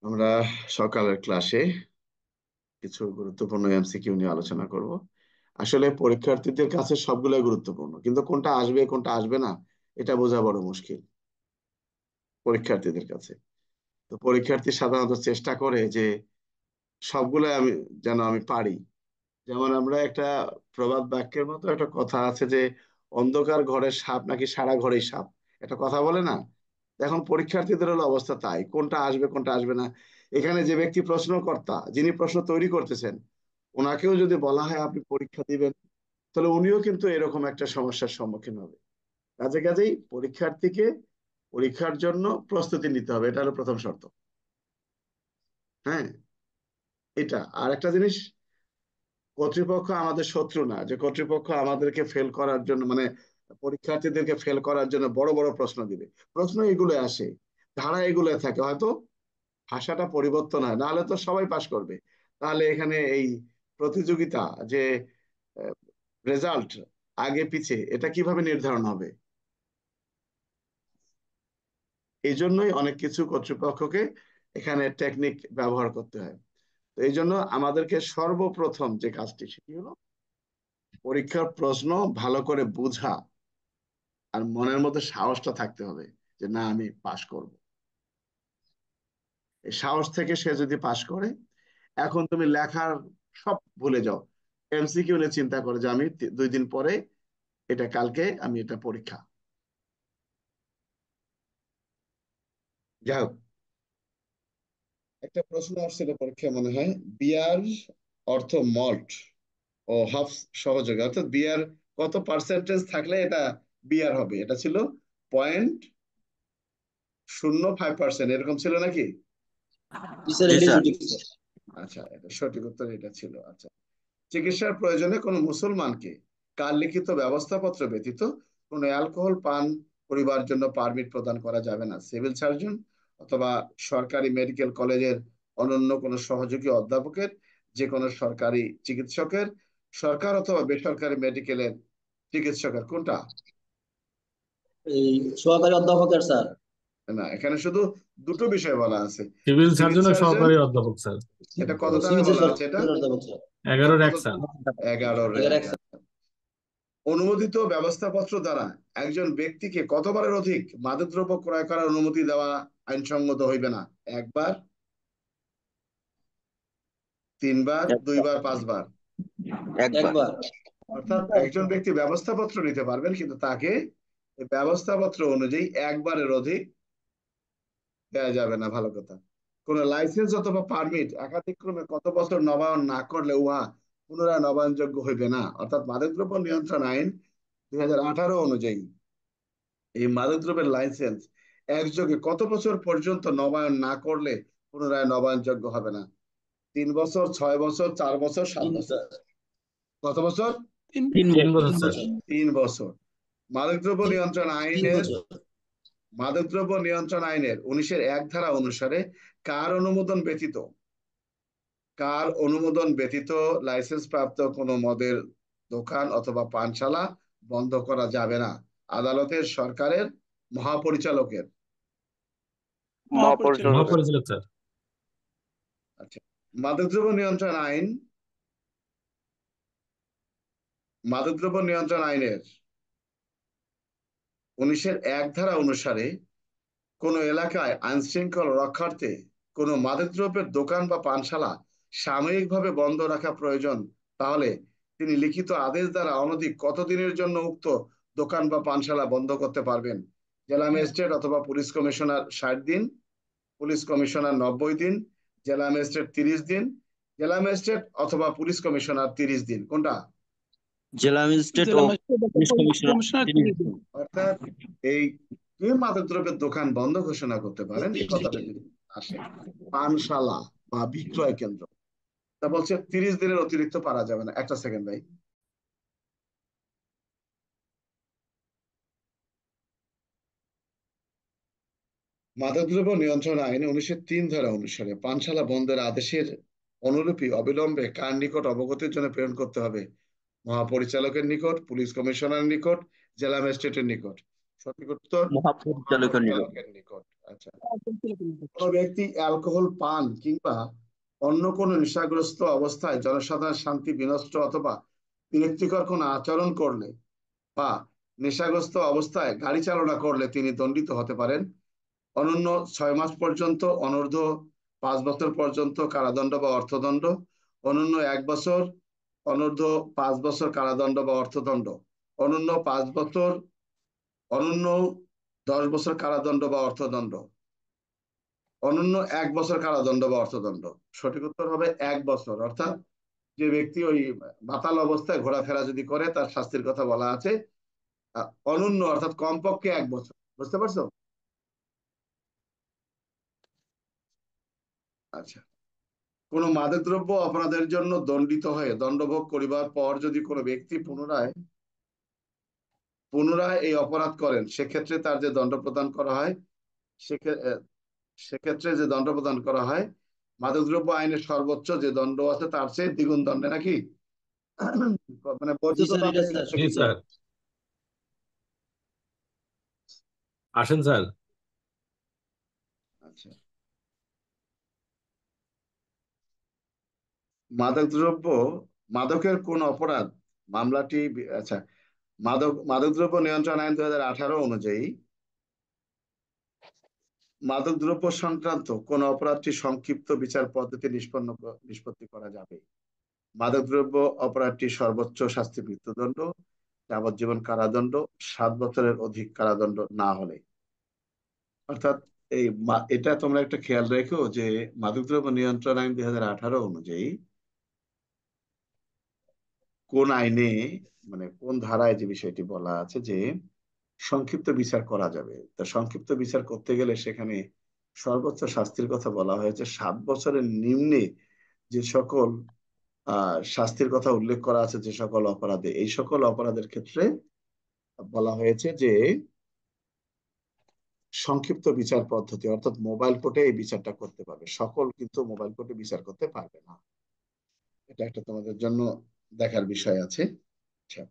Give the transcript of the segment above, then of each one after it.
আমরা সকালের ক্লাসে কিছু গুরুত্বপূর্ণ এমসিকিউ নিয়ে আলোচনা করব। আসলে পরীক্ষার্থীদের কাছে সবগুলোই গুরুত্বপূর্ণ, কিন্তু কোনটা আসবে কোনটা আসবে না এটা বোঝা বড় মুশকিল পরীক্ষার্থীদের কাছে। তো পরীক্ষার্থী সাধারণত চেষ্টা করে যে সবগুলো আমি পারি। যেমন আমরা একটা প্রবাদ বাক্যের মতো একটা কথা আছে যে অন্ধকার ঘরের সাপ নাকি সারা ঘরেই সাপ, একটা কথা বলে না। এখন পরীক্ষার্থীদের হলো অবস্থা তাই, কোনটা আসবে কোনটা আসবে না। এখানে যে ব্যক্তি প্রশ্নকর্তা, যিনি প্রশ্ন তৈরি করতেছেন, ওনাকেও যদি বলা হয় আপনি পরীক্ষা দিবেন, তাহলে উনিও কিন্তু এরকম একটা সমস্যার সম্মুখীন হবে। কাজেই পরীক্ষার্থীকে পরীক্ষার জন্য প্রস্তুতি নিতে হবে, এটা হলো প্রথম শর্ত। হ্যাঁ, এটা আর একটা জিনিস, কর্তৃপক্ষ আমাদের শত্রু না যে কর্তৃপক্ষ আমাদেরকে ফেল করার জন্য, মানে পরীক্ষার্থীদেরকে ফেল করার জন্য বড় বড় প্রশ্ন দিবে। প্রশ্ন এগুলো আসে, ধারা এগুলো থাকে, হয়তো ভাষাটা পরিবর্তন হয়, নাহলে তো সবাই পাশ করবে। তাহলে এখানে এই প্রতিযোগিতা যে রেজাল্ট আগে পিছে এটা কিভাবে নির্ধারণ হবে? এই জন্যই অনেক কিছু কর্তৃপক্ষকে এখানে টেকনিক ব্যবহার করতে হয়। তো এই জন্য আমাদেরকে সর্বপ্রথম যে কাজটি সেটি হলো পরীক্ষার প্রশ্ন ভালো করে বোঝা, আর মনের মধ্যে সাহসটা থাকতে হবে যে না আমি পাশ করব। এই সাহস থেকে সে যদি পাশ করে, এখন তুমি লেখার সব ভুলে যাও, এমসিকিউ নিয়ে চিন্তা করে যে আমি 2 দিন পরে, এটা কালকে আমি এটা পরীক্ষা। যাই হোক, একটা প্রশ্ন আসছিল পরীক্ষায় মনে হয়, বিয়ার অর্থ মল্ট ও হাফ সহযোগী, অর্থাৎ বিয়ার কত পার্সেন্টেজ থাকলে এটা বিয়ার হবে, এটা ছিল 0.05%, এরকম ছিল নাকি? জি স্যার, জি এটাই স্যার। সঠিক স্যার। আচ্ছা, এটা সঠিক উত্তর এটা ছিল। আচ্ছা, চিকিৎসার প্রয়োজনে কোনো মুসলমানকে কার লিখিত ব্যবস্থাপত্র ব্যতীত কোনো অ্যালকোহল পান করিবার জন্য পারমিট প্রদান করা যাবে না। সিভিল সার্জন অথবা সরকারি মেডিকেল কলেজের অনন্য কোনো সহযোগী অধ্যাপকের, যে কোনো সরকারি চিকিৎসকের, সরকার অথবা বেসরকারি মেডিকেলের চিকিৎসকের, কোনটা? এই সহকারী অধ্যাপকের স্যার। না, এখানে শুধু দুটো বিষয় বলা আছে, সিভিল সিভিল সার্জন ও সার্জন। সহকারী অধ্যাপক স্যার। এটা কত টাকা সিভিল বলা আছে এটা? সরকারি অধ্যাপক স্যার। 11-1 কত? স্যার। 11 এগারো র্যাঙ্ক। এক স্যার। অনুমোদিত ব্যবস্থাপত্র দ্বারা একজন ব্যক্তিকে কতবারের অধিক মাদকদ্রব্য ক্রয় করার অনুমতি দেওয়া আইনসঙ্গত হইবে না? একবার, তিনবার, দুইবার, পাঁচবার? একবার। একবার। অর্থাৎ একজন ব্যক্তি ব্যবস্থাপত্র নিতে পারবেন, কিন্তু তাকে এই ব্যবস্থাপত্র অনুযায়ী একবারের অধিক দেওয়া যাবে না। ভালো কথা। কোন লাইসেন্স অথবা পারমিট একাধিক ক্রমে কত বছর নবায়ন না করলে উহা পুনরায় নবায়নযোগ্য হইবে না। অর্থাৎ মাদকদ্রব্য নিয়ন্ত্রণ আইন 2018 অনুযায়ী এই মাদকদ্রব্যের লাইসেন্স একযোগে কত বছর পর্যন্ত নবায়ন না করলে পুনরায় নবায়নযোগ্য হবে না? 3 বছর, 6 বছর, 4 বছর, 7 বছর? স্যার। কত বছর? তিন 3 বছর স্যার। বছর। 3 বছর। মাদকদ্রব্য নিয়ন্ত্রণ তিন আইনের বছর। মাদকদ্রব্য নিয়ন্ত্রণ আইনের 19-এর 1 ধারা অনুসারে কার অনুমোদন ব্যতীত লাইসেন্স প্রাপ্ত কোনো মদের দোকান অথবা পানশালা বন্ধ করা যাবে না? আদালতের, সরকারের, মহাপরিচালকের? মহাপরিচালক। মহাপরিচালক স্যার। আচ্ছা, মাদকদ্রব্য নিয়ন্ত্রণ আইন মাদকদ্রব্য নিয়ন্ত্রণ আইনের 19-এর 1 ধারা অনুসারে কোন এলাকায় আইন শৃঙ্খলা রক্ষার্থে কোনো মাদকদ্রব্যের দোকান বা পানশালা সাময়িকভাবে বন্ধ রাখা প্রয়োজন, তাহলে তিনি লিখিত আদেশ দ্বারা অনধিক কতদিনের জন্য উক্ত দোকান বা পানশালা বন্ধ করতে পারবেন? জেলা ম্যাজিস্ট্রেট অথবা পুলিশ কমিশনার 60 দিন, পুলিশ কমিশনার 90 দিন, জেলা ম্যাজিস্ট্রেট 30 দিন, জেলা ম্যাজিস্ট্রেট অথবা পুলিশ কমিশনার 30 দিন, কোনটা? জেলা ম্যাজিস্ট্রেট ও জেলা ম্যাজিস্ট্রেট অথবা পুলিশ পুলিশ কমিশনার কমিশনার 30 30 দিন। দিন। অর্থাৎ এই কে মাদকদ্রব্যের দোকান বন্ধ ঘোষণা করতে পারেন, এই কথাটা যদি আসে, পানশালা বা বিক্রয় কেন্দ্র, তা বলছে 30 দিনের অতিরিক্ত পারা যাবে না। একটা সেকেন্ড ভাই। মাদকদ্রব্য নিয়ন্ত্রণ আইন 1903 ধারা অনুসারে পানশালা বন্ধের আদেশের অনুলিপি অবিলম্বে কার নিকট অবগতির জন্য প্রেরণ করতে হবে? মহাপরিচালকের নিকট, পুলিশ কমিশনারের নিকট, জেলা ম্যাজিস্ট্রেটের নিকট? সঠিক উত্তর মহাপরিচালকের নিকট। মহাপরিচালকের নিকট। আচ্ছা, কোন ব্যক্তি অ্যালকোহল পান কিংবা অন্য কোনো নেশাগ্রস্ত অবস্থায় জনসাধারণের শান্তি বিনষ্ট অথবা বিরক্তিকর কোনো আচরণ করলে বা নেশাগ্রস্ত অবস্থায় গাড়ি চালনা করলে তিনি দণ্ডিত হতে পারেন অনূন্য 6 মাস পর্যন্ত, অনূর্ধ্ব 5 বছর পর্যন্ত কারাদণ্ড বা অর্থদণ্ড, অনূন্য 1 বছর, অনূর্ধ্ব 5 বছর কারাদণ্ড বা অর্থদণ্ড, অনূন্য 5 বছর, অনূন্য 10 বছর কারাদণ্ড বা অর্থদণ্ড, অনূন্য 1 বছর কারাদণ্ড বা অর্থদণ্ড। সঠিক উত্তর হবে 1 বছর। অর্থাৎ যে ব্যক্তি ওই মাতাল অবস্থায় ঘোরাফেরা যদি করে তার শাস্তির কথা বলা আছে। অনূন্য অর্থাৎ কমপক্ষে 1 বছর। বুঝতে পারছো? আচ্ছা, কোন মাদকদ্রব্য অপরাধের জন্য দণ্ডিত হয়ে দণ্ডভোগ করিবার পর যদি কোনো ব্যক্তি পুনরায় পুনরায় এই অপরাধ করেন, সেক্ষেত্রে তার যে দণ্ড প্রদান করা হয়, সেক্ষেত্রে যে দণ্ড প্রদান করা হয় মাদকদ্রব্য আইনের সর্বোচ্চ যে দণ্ড আছে তার চেয়ে দ্বিগুণ দণ্ডে নাকি মানে জি বর্ধিত স্যার, এটা দণ্ডে স্যার। জি কিন্তু স্যার, আসেন স্যার। আচ্ছা, মাদকদ্রব্য মাদকের কোন অপরাধ মামলাটি আচ্ছা, মাদকদ্রব্য নিয়ন্ত্রণ আইন 2018 অনুযায়ী মাদকদ্রব্য সংক্রান্ত কোন অপরাধটি সংক্ষিপ্ত বিচার পদ্ধতি নিষ্পত্তি করা যাবে? মাদকদ্রব্য অপরাধটি সর্বোচ্চ শাস্তি মৃত্যুদণ্ড, যাবজ্জীবন কারাদণ্ড, 7 বছরের অধিক কারাদণ্ড না হলে। অর্থাৎ এটা তোমরা একটা খেয়াল রেখো যে মাদকদ্রব্য নিয়ন্ত্রণ আইন 2018 অনুযায়ী কোন আইনে মানে কোন ধারায় যে বিষয়টি বলা আছে যে সংক্ষিপ্ত বিচার করা যাবে, তা সংক্ষিপ্ত বিচার করতে গেলে সেখানে সর্বোচ্চ শাস্তির কথা বলা হয়েছে 7 বছরের নিম্নে যে সকল শাস্তির কথা উল্লেখ করা আছে, যে সকল অপরাধে, এই সকল অপরাধের ক্ষেত্রে বলা হয়েছে যে সংক্ষিপ্ত বিচার পদ্ধতি, অর্থাৎ মোবাইল কোর্টে এই বিচারটা করতে পারবে, সকল কিন্তু মোবাইল কোর্টে বিচার করতে পারবে না। এটা একটা তোমাদের জন্য দেখার বিষয় আছে। আচ্ছা,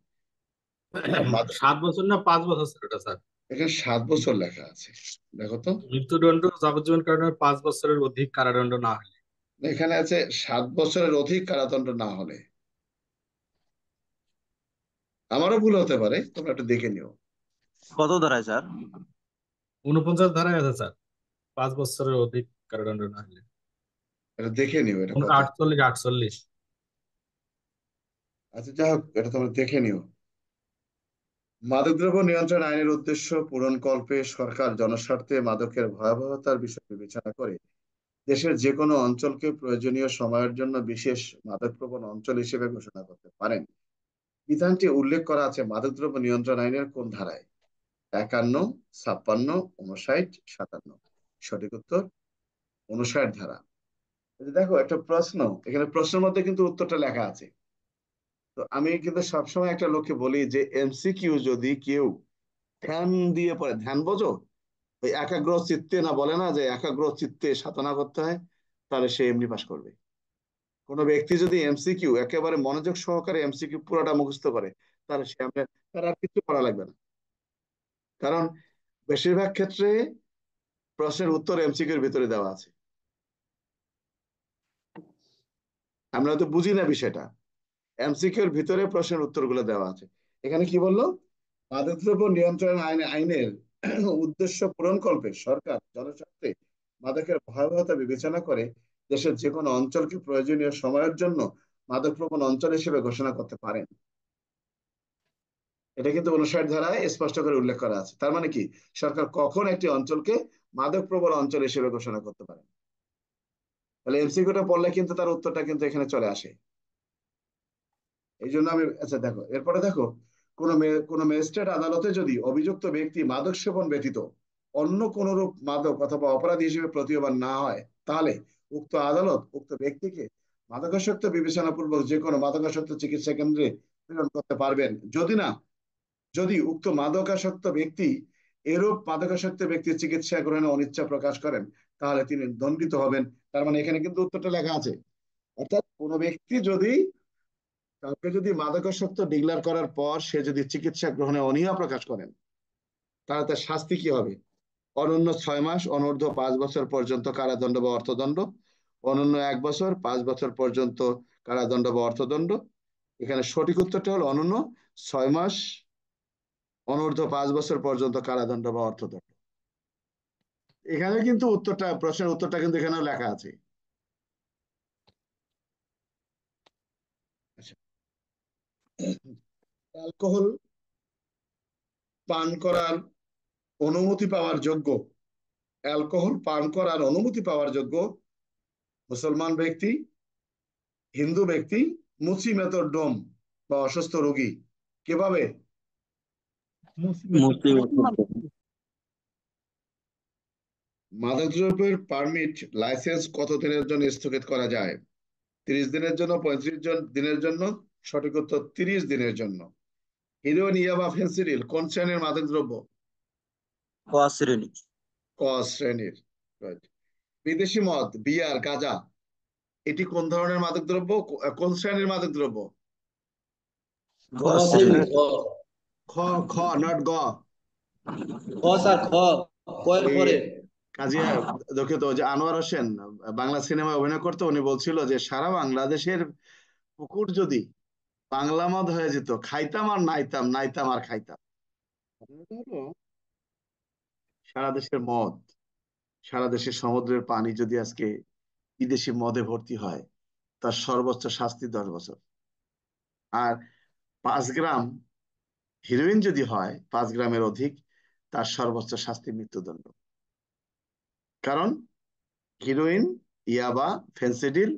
7 বছর না 5 বছর স্যার? ওটা স্যার এখানে 7 বছর লেখা আছে, দেখো তো। মৃত্যুদণ্ড, যাবজ্জীবন কারাদণ্ড, 5 বছরের অধিক কারাদণ্ড না হলে। এখানে আছে 7 বছরের অধিক কারাদণ্ড না হলে। আমারও ভুল হতে পারে, তোমরা একটু দেখে নিও। কত ধারায় স্যার? 49 ধারায় আছে স্যার, 5 বছরের অধিক কারাদণ্ড না হলে। এটা দেখে নিও, এটা কোনটা কত। 48? আচ্ছা, যাই হোক, এটা তোমরা দেখে নিও। মাদকদ্রব্য নিয়ন্ত্রণ আইনের উদ্দেশ্য পূরণকল্পে সরকার জনস্বার্থে মাদকের ভয়াবহতার বিষয় বিবেচনা করে দেশের যে কোনো অঞ্চলকে প্রয়োজনীয় সময়ের জন্য বিশেষ মাদকপ্রবণ অঞ্চল হিসেবে ঘোষণা করতে পারেন। বিধানটি উল্লেখ করা আছে মাদকদ্রব্য নিয়ন্ত্রণ আইনের কোন ধারায়? 51, 56, 59, 57। সঠিক উত্তর 59 ধারা। দেখো একটা প্রশ্ন, এখানে প্রশ্নের মধ্যে কিন্তু উত্তরটা লেখা আছে। তো আমি কিন্তু সবসময় একটা লোককে বলি যে এমসিকিউ যদি কেউ ধ্যান দিয়ে পড়ে, ধ্যান বোঝো, ওই একাগ্র চিত্তে, না বলে না যে একাগ্র চিত্তে সাধনা করতে হয়, তাহলে সে এমনি পাস করবে। কোনো ব্যক্তি যদি এমসিকিউ একেবারে মনোযোগ সহকারে এমসিকিউ পুরোটা মুখস্থ করে, তাহলে সে তার আর কিছু করা লাগবে না। কারণ বেশিরভাগ ক্ষেত্রে প্রশ্নের উত্তর এমসিকিউর ভিতরে দেওয়া আছে। আমরা হয়তো বুঝি না বিষয়টা, এমসিকিউর ভিতরে প্রশ্নের উত্তরগুলো দেওয়া আছে। এখানে কি বললো? মাদকদ্রব্য নিয়ন্ত্রণ আইনের উদ্দেশ্য পূরণকল্পে সরকার জনস্বার্থে মাদকের ভয়াবহতা বিবেচনা করে দেশের যে কোনো অঞ্চলকে প্রয়োজনীয় সময়ের জন্য মাদক প্রবণ অঞ্চল হিসেবে ঘোষণা করতে পারেন। এটা কিন্তু 59 ধারায় স্পষ্ট করে উল্লেখ করা আছে। তার মানে কি, সরকার কখন একটি অঞ্চলকে মাদক প্রবণ অঞ্চল হিসেবে ঘোষণা করতে পারে। তাহলে এমসিকিউটা পড়লে কিন্তু তার উত্তরটা কিন্তু এখানে চলে আসে। এই জন্য আমি, আচ্ছা দেখো এরপরে দেখো, কোন ম্যাজিস্ট্রেট আদালতে যদি অভিযুক্ত ব্যক্তি মাদক সেবন ব্যতীত অন্য কোন রূপ মাদক অথবা অপরাধী হিসেবে প্রতীয়মান না হয়, তাহলে উক্ত আদালত উক্ত ব্যক্তিকে মাদকাসক্ত বিবেচনাপূর্বক যে কোনো মাদকাসক্ত চিকিৎসা কেন্দ্রে প্রেরণ করতে পারবেন, যদি উক্ত মাদকাসক্ত ব্যক্তি এরূপ মাদকাসক্ত ব্যক্তির চিকিৎসা গ্রহণে অনিচ্ছা প্রকাশ করেন, তাহলে তিনি দণ্ডিত হবেন। তার মানে এখানে কিন্তু উত্তরটা লেখা আছে। অর্থাৎ কোনো ব্যক্তি যদি, কাউকে যদি মাদকাসক্ত ডিক্লেয়ার করার পর সে যদি চিকিৎসা গ্রহণে অনীহা প্রকাশ করেন, তাহলে তার শাস্তি কি হবে? অনূন্য 6 মাস, অনূর্ধ্ব 5 বছর পর্যন্ত কারাদণ্ড বা অর্থদণ্ড, অনূন্য 1 বছর, 5 বছর পর্যন্ত কারাদণ্ড বা অর্থদণ্ড। এখানে সঠিক উত্তরটা হলো অনূন্য 6 মাস, অনূর্ধ্ব 5 বছর পর্যন্ত কারাদণ্ড বা অর্থদণ্ড। এখানে কিন্তু উত্তরটা, প্রশ্নের উত্তরটা কিন্তু এখানেও লেখা আছে। আচ্ছা, অ্যালকোহল পান করার অনুমতি পাওয়ার যোগ্য, অ্যালকোহল পান করার অনুমতি পাওয়ার যোগ্য মুসলমান ব্যক্তি, হিন্দু ব্যক্তি, মুসলিমেতর ডোম বা অসুস্থ রোগী। কিভাবে? মুসলিম। মাদকদ্রব্যের পারমিট লাইসেন্স কত দিনের জন্য স্থগিত করা যায়? 30 দিনের জন্য, 35 দিনের জন্য? সঠিক উত্তর 30 দিনের জন্য। হিরোইন, ইয়াবা, ফেন্সিডিল কোন শ্রেণীর মাদকদ্রব্য? ক শ্রেণী। ক শ্রেণীর। Right. বিদেশি মদ, বিয়ার, গাঁজা এটি কোন ধরনের মাদকদ্রব্য, কোন শ্রেণীর মাদকদ্রব্য? গ খ শ্রেণী। শ্রেণী খ। খ, খ নট গ। খ স্যার খ, কয়ের ওই পরে। কাজিয়া, দুঃখিত, যে আনোয়ার হোসেন বাংলা সিনেমায় অভিনয় করতো, উনি বলছিল যে সারা বাংলাদেশের পুকুর যদি বাংলা মদ হয়ে যেত, খাইতাম আর নাইতাম, নাইতাম আর খাইতাম। ঘটনাটা হলো, সারা দেশের মদ, সারা দেশের সমুদ্রের পানি যদি আজকে বিদেশি মদে ভর্তি হয়, তার সর্বোচ্চ শাস্তি 10 বছর। আর 5 গ্রাম হিরোইন যদি হয়, 5 গ্রামের অধিক, তার সর্বোচ্চ শাস্তি মৃত্যুদণ্ড। কারণ হিরোইন, ইয়াবা, ফেন্সিডিল,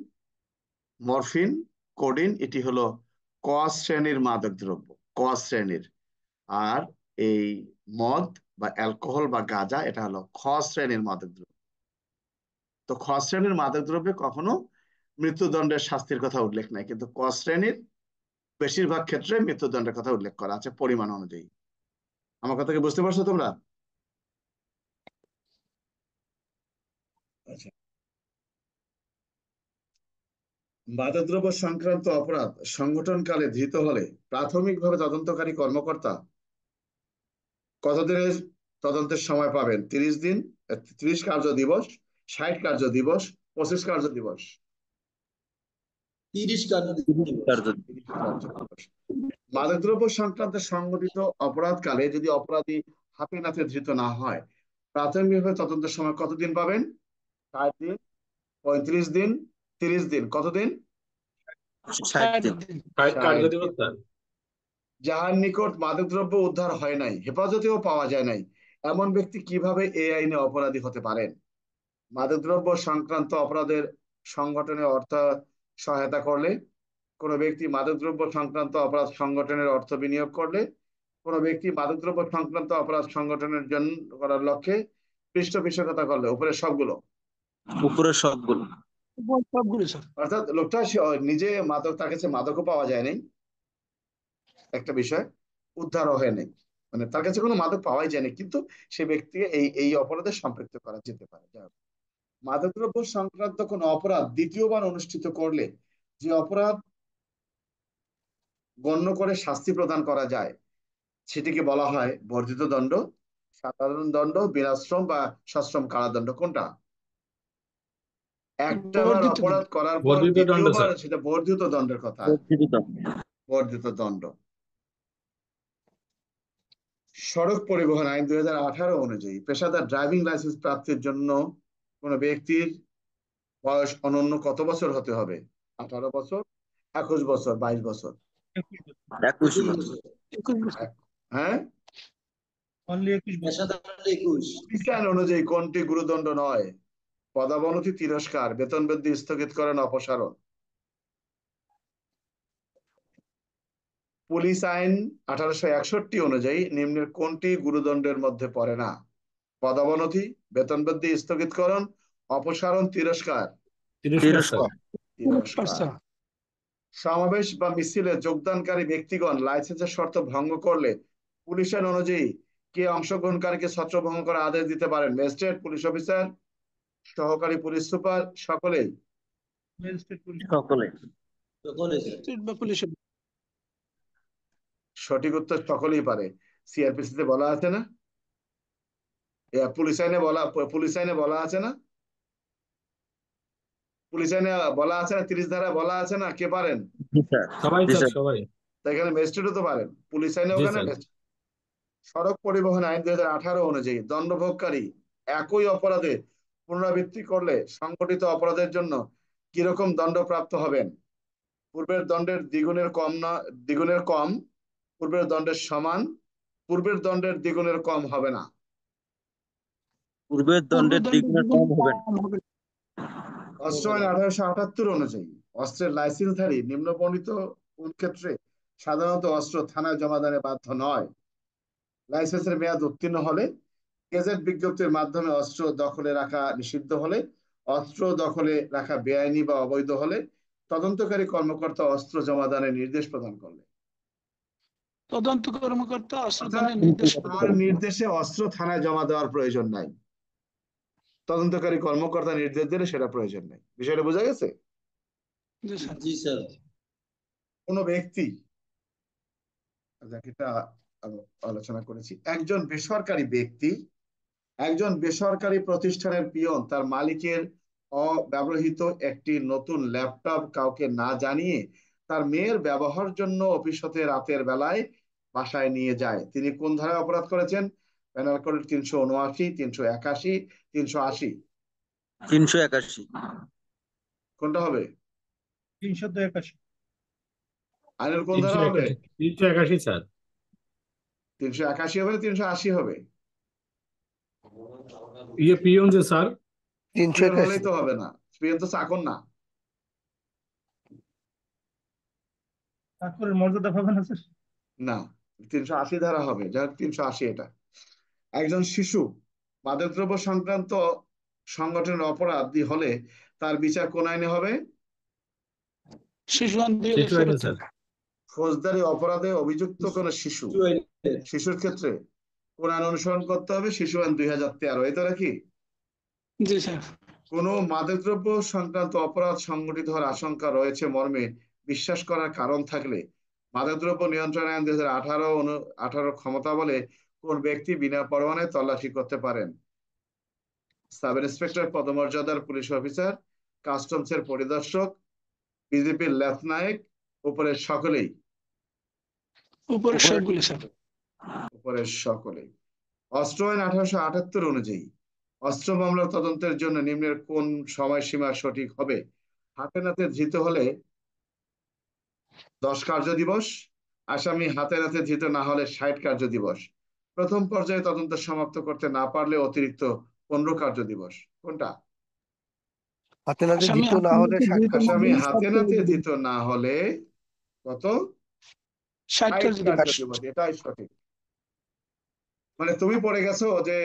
মরফিন, কোডিন এটি হলো ক শ্রেণীর মাদক দ্রব্য, ক শ্রেণীর। আর এই মদ বা অ্যালকোহল বা গাঁজা এটা হলো খ শ্রেণীর মাদক দ্রব্য। তো খ শ্রেণীর মাদক দ্রব্যে কখনো মৃত্যুদণ্ডের শাস্তির কথা উল্লেখ নাই, কিন্তু ক শ্রেণীর বেশিরভাগ ক্ষেত্রে মৃত্যুদণ্ডের কথা উল্লেখ করা আছে পরিমাণ অনুযায়ী। আমার কথা কি বুঝতে পারছো তোমরা? আচ্ছা, মাদকদ্রব্য সংক্রান্ত অপরাধ সংগঠনকালে ধৃত হলে প্রাথমিকভাবে তদন্তকারী কর্মকর্তা কতদিনের তদন্তের সময় পাবেন? 30 দিন, 30 কার্য দিবস, 60 কার্য দিবস, 25 কার্য দিবস? 30 কার্য 30 দিবস। কার্য। 30 কার্য দিবস। মাদকদ্রব্য সংক্রান্ত সংগঠিত অপরাধকালে যদি অপরাধী হাতে নাতে ধৃত না হয়, প্রাথমিকভাবে তদন্তের সময় কতদিন পাবেন? 60 দিন, 35 দিন, 30 দিন? কতদিন? 60 দিন। 60 কার্য 60 দিবস দিন। স্যার। যাহার নিকট মাদকদ্রব্য উদ্ধার হয় নাই, হেফাজতেও পাওয়া যায় নাই, এমন ব্যক্তি কিভাবে এই আইনে অপরাধী হতে পারেন? মাদকদ্রব্য সংক্রান্ত অপরাধের সংগঠনে অর্থ সহায়তা করলে, কোনো ব্যক্তি মাদকদ্রব্য সংক্রান্ত অপরাধ সংগঠনের অর্থ বিনিয়োগ করলে, কোনো ব্যক্তি মাদকদ্রব্য সংক্রান্ত অপরাধ সংগঠনের জন্য করার লক্ষ্যে পৃষ্ঠপোষকতা করলে, উপরে সবগুলো। উপরের সবগুলো। সবগুলো স্যার। অর্থাৎ লোকটা নিজে মাদক, তার কাছে মাদকও পাওয়া যায় নাই, একটা বিষয়, উদ্ধারও হয় নাই, মানে তার কাছে কোনো মাদক পাওয়াই যায়নি, কিন্তু সে ব্যক্তিকে এই এই অপরাধে সম্পৃক্ত করা যেতে পারে। যাই হোক, মাদকদ্রব্য সংক্রান্ত কোনো অপরাধ দ্বিতীয়বার অনুষ্ঠিত করলে যে অপরাধ গণ্য করে শাস্তি প্রদান করা যায় সেটিকে বলা হয় বর্ধিত দণ্ড, সাধারণ দণ্ড, বিনাশ্রম বা সশ্রম কারাদণ্ড। কোনটা? একটা বার বর্ধিত দণ্ড। অপরাধ করার পর বর্ধিত দণ্ড দ্বিতীয়বার, স্যার। সেটা বর্ধিত দণ্ডের কথা। বর্ধিত। বর্ধিত দণ্ড। সড়ক পরিবহন আইন 2018 অনুযায়ী পেশাদার ড্রাইভিং লাইসেন্স প্রাপ্তির জন্য কোনো ব্যক্তির বয়স অনন্য কত বছর হতে হবে? 18 বছর, 21 বছর, 22 বছর? 21 21 বছর। বছর। 21 বছর। হ্যাঁ, অনলি 21 বছর। পেশাদার 21। পুলিশ আইন অনুযায়ী কোনটি গুরুদণ্ড নয়? পদাবনতি, তিরস্কার, বেতন বৃদ্ধি, স্থগিতকরণ, অপসারণ? পুলিশ আইন 1861 অনুযায়ী নিম্নের কোনটি গুরুদণ্ডের মধ্যে পড়ে না? পদাবনতি, বেতন বৃদ্ধি, স্থগিতকরণ, অপসারণ, তিরস্কার? তিরস্কার স্যার। তিরস্কার। তিরস্কার। স্যার। সমাবেশ বা মিছিলে যোগদানকারী ব্যক্তিগণ লাইসেন্সের শর্ত ভঙ্গ করলে পুলিশ আইন অনুযায়ী কে অংশগ্রহণকারীকে ছত্রভঙ্গ করার আদেশ দিতে পারেন? ম্যাজিস্ট্রেট, পুলিশ অফিসার, সহকারী পুলিশ সুপার, সকলেই? Magistrate police. সকলে। সকলে স্যার। ম্যাজিস্ট্রেট বা পুলিশের। সঠিক উত্তর সকলেই পারে। সিআরপিসি তে বলা আছে না, পুলিশ আইনে বলা আছে না? পুলিশ আইনে বলা আছে না, 30 ধারা বলা আছে না কে পারেন? জি স্যার। সবাই জি স্যার, স্যার। সবাই। তা এখানে ম্যাজিস্ট্রেটও তো পারেন, পুলিশ আইনে জি ওখানে স্যার। সড়ক পরিবহন আইন 2018 অনুযায়ী দণ্ডভোগকারী একই অপরাধে পুনরাবৃত্তি করলে সংগঠিত অপরাধের জন্য কিরকম দণ্ডপ্রাপ্ত হবেন? পূর্বের দণ্ডের দ্বিগুণের কম, পূর্বের দণ্ডের সমান, পূর্বের দণ্ডের দ্বিগুণের কম হবে না। পূর্বের দণ্ডের পূর্বদণ্ডের দ্বিগুণের দ্বিগুণ কম হবে না। কম হবে। অস্ত্র আইন 1878 অনুযায়ী অস্ত্রের লাইসেন্সধারী নিম্নবর্ণিত কোন ক্ষেত্রে সাধারণত অস্ত্র থানায় জমাদানে বাধ্য নয়? লাইসেন্সের মেয়াদ উত্তীর্ণ হলে, গেজেট বিজ্ঞপ্তির মাধ্যমে অস্ত্র দখলে রাখা নিষিদ্ধ হলে, অস্ত্র দখলে রাখা বেআইনি বা অবৈধ হলে, তদন্তকারী কর্মকর্তা অস্ত্র জমাদানের নির্দেশ প্রদান করলে। তদন্ত কর্মকর্তা অর্থাৎ অস্ত্রদানের নির্দেশ তার নির্দেশে অস্ত্র থানায় জমা দেওয়ার প্রয়োজন নাই, তদন্তকারী কর্মকর্তা নির্দেশ দিলে সেটা প্রয়োজন নাই। বিষয়টা বোঝা গেছে? জি স্যার। জি স্যার। কোন ব্যক্তি, এটা আলোচনা করেছি, একজন বেসরকারি প্রতিষ্ঠানের পিয়ন তার মালিকের অব্যবহৃত একটি নতুন ল্যাপটপ কাউকে না জানিয়ে তার মেয়ের ব্যবহার জন্য অফিস হতে রাতের বেলায় বাসায় নিয়ে যায়। তিনি কোন ধারায় অপরাধ করেছেন? Penal code 379, 381, 380। 381। কোনটা হবে? 381। আইনের কোন ধারা হবে? 381, 381 স্যার। 381 হবে না 380 হবে? পিয়ন যে স্যার। পিয়ন হলেই তো হবে না, পিয়ন তো চাকর না। চাকরের মর্যাদা পাবে না স্যার। না, 380 ধারা হবে, যার 380 এটা। একজন শিশু মাদকদ্রব্য সংক্রান্ত সংগঠনের অপরাধী হলে তার বিচার কোন আইনে হবে? শিশু আইন শিশু আইনে 2017। স্যার। ফৌজদারি অপরাধে অভিযুক্ত কোন শিশুর ক্ষেত্রে কোন আইন অনুসরণ করতে হবে? শিশু আইন 2013। এই তো নাকি? জি স্যার। কোন মাদকদ্রব্য সংক্রান্ত অপরাধ সংগঠিত হওয়ার আশঙ্কা রয়েছে মর্মে বিশ্বাস করার কারণ থাকলে মাদকদ্রব্য নিয়ন্ত্রণ আইন 2018 ক্ষমতা বলে কোন ব্যক্তি বিনা পরোয়ানায় তল্লাশি করতে পারেন? সাব ইন্সপেক্টর পদমর্যাদার পুলিশ অফিসার, কাস্টমসের পরিদর্শক, বিজেপির লেফটেন্যান্ট, উপরের সকলেই? উপরের সবগুলি স্যার। উপরের সকলেই। অস্ত্র আইন 1878 অনুযায়ী অস্ত্র মামলার তদন্তের জন্য নিম্নের কোন সময়সীমা সঠিক হবে? হাতে নাতে ধৃত হলে 10 কার্য দিবস, আসামি হাতে নাতে ধৃত না হলে 60 কার্য দিবস, প্রথম পর্যায়ে তদন্ত সমাপ্ত করতে না পারলে অতিরিক্ত 15 কার্য দিবস। কোনটা? হাতে নাতে আসামি ধৃত না হলে 60 কার্য আসামি দিবস। হাতে নাতে ধৃত না হলে কত? 60 60 কার্য কার্য দিবস। দিবস, এটাই সঠিক। মানে তুমি পড়ে গেছো যে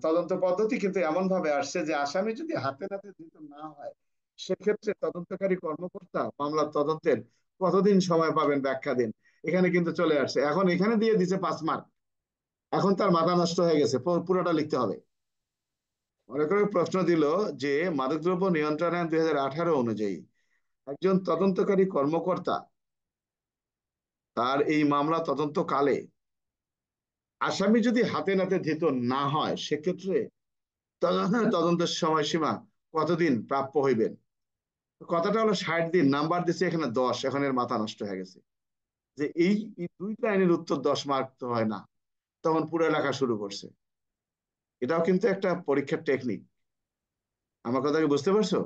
তদন্ত পদ্ধতি কিন্তু এমন ভাবে আসছে যে আসামি যদি হাতে নাতে ধৃত না হয় সেক্ষেত্রে তদন্তকারী কর্মকর্তা মামলার তদন্তের কতদিন সময় পাবেন ব্যাখ্যা দিন। এখানে কিন্তু চলে আসছে, এখন এখানে দিয়ে দিছে 5 মার্ক। এখন তার মাথা নষ্ট হয়ে গেছে, পুরোটা লিখতে হবে। মনে করে প্রশ্ন দিল যে মাদকদ্রব্য নিয়ন্ত্রণ আইন 2018 অনুযায়ী একজন তদন্তকারী কর্মকর্তা তার এই মামলা তদন্তকালে আসামি যদি হাতে নাতে ধৃত না হয় সেক্ষেত্রে তদন্তের সময়সীমা কতদিন প্রাপ্য হইবেন? কথাটা হলো 60 দিন, নাম্বার দিচ্ছে এখানে 10, এখন এর মাথা নষ্ট হয়ে গেছে যে এই দুইটা আইনের উত্তর 10 মার্ক তো হয় না, তখন পুরো লেখা শুরু করছে। এটাও কিন্তু একটা পরীক্ষার টেকনিক। আমার কথা কি বুঝতে পারছো?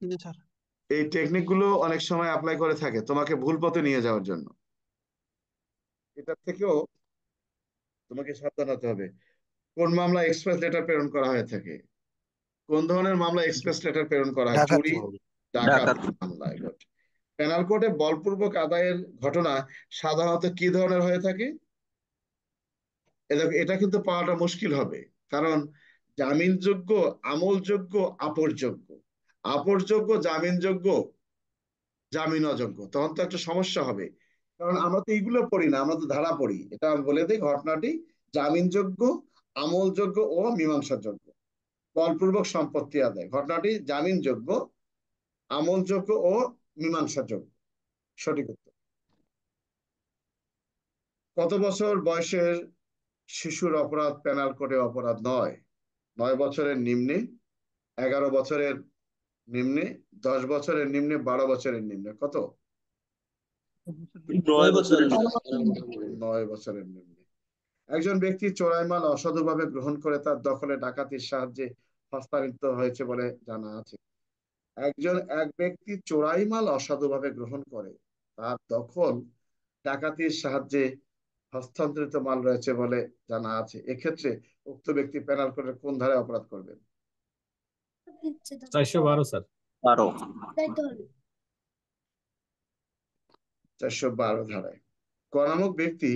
জি স্যার। এই টেকনিক গুলো অনেক সময় অ্যাপ্লাই করে থাকে তোমাকে ভুল পথে নিয়ে যাওয়ার জন্য। এটা থেকেও তোমাকে সাবধান হতে হবে। কোন মামলা এক্সপ্রেস লেটার প্রেরণ করা হয়ে থাকে? কোন ধরনের মামলা এক্সপ্রেস লেটার প্রেরণ করা হয়? ডাকাতি চুরি, মামলা। ডাকাতি মামলায়। পেনাল কোর্টে বলপূর্বক আদায়ের ঘটনা সাধারণত কি ধরনের হয়ে থাকে? এটা কিন্তু পাওয়াটা মুশকিল হবে, কারণ জামিনযোগ্য, আমলযোগ্য, আপরযোগ্য, আপরযোগ্য, জামিনযোগ্য, জামিন অযোগ্য, তখন তো একটা সমস্যা হবে। কারণ আমরা তো এইগুলো পড়ি না, আমরা তো ধারা পড়ি। এটা বলে দিই ঘটনাটি: জামিনযোগ্য, আমলযোগ্য ও মীমাংসাযোগ্য। বলপূর্বক সম্পত্তি আদায় ঘটনাটি জামিনযোগ্য, আমলযোগ্য ও মীমাংসাযোগ্য। সঠিক উত্তর। কত বছর বয়সের শিশুর অপরাধ পেনাল কোডে অপরাধ নয়। 9 বছরের নিম্নে, 11 বছরের নিম্নে, 10 বছরের নিম্নে, 12 বছরের নিম্নে। কত? 9 বছর বছরের স্যার। 9 বছরের নিম্নে। একজন ব্যক্তি চোরাই মাল অসাধুভাবে গ্রহণ করে তার দখলে ডাকাতির সাহায্যে হস্তান্তরিত হয়েছে বলে জানা আছে। এক ব্যক্তি চোরাই মাল অসাধুভাবে গ্রহণ করে তার দখল ডাকাতির সাহায্যে হস্তান্তরিত মাল রয়েছে বলে জানা আছে। এক্ষেত্রে উক্ত ব্যক্তি পেনাল কোডের কোন ধারায় অপরাধ করবেন? 412 স্যার। 12। 412 ধারায়। ক নামক ব্যক্তি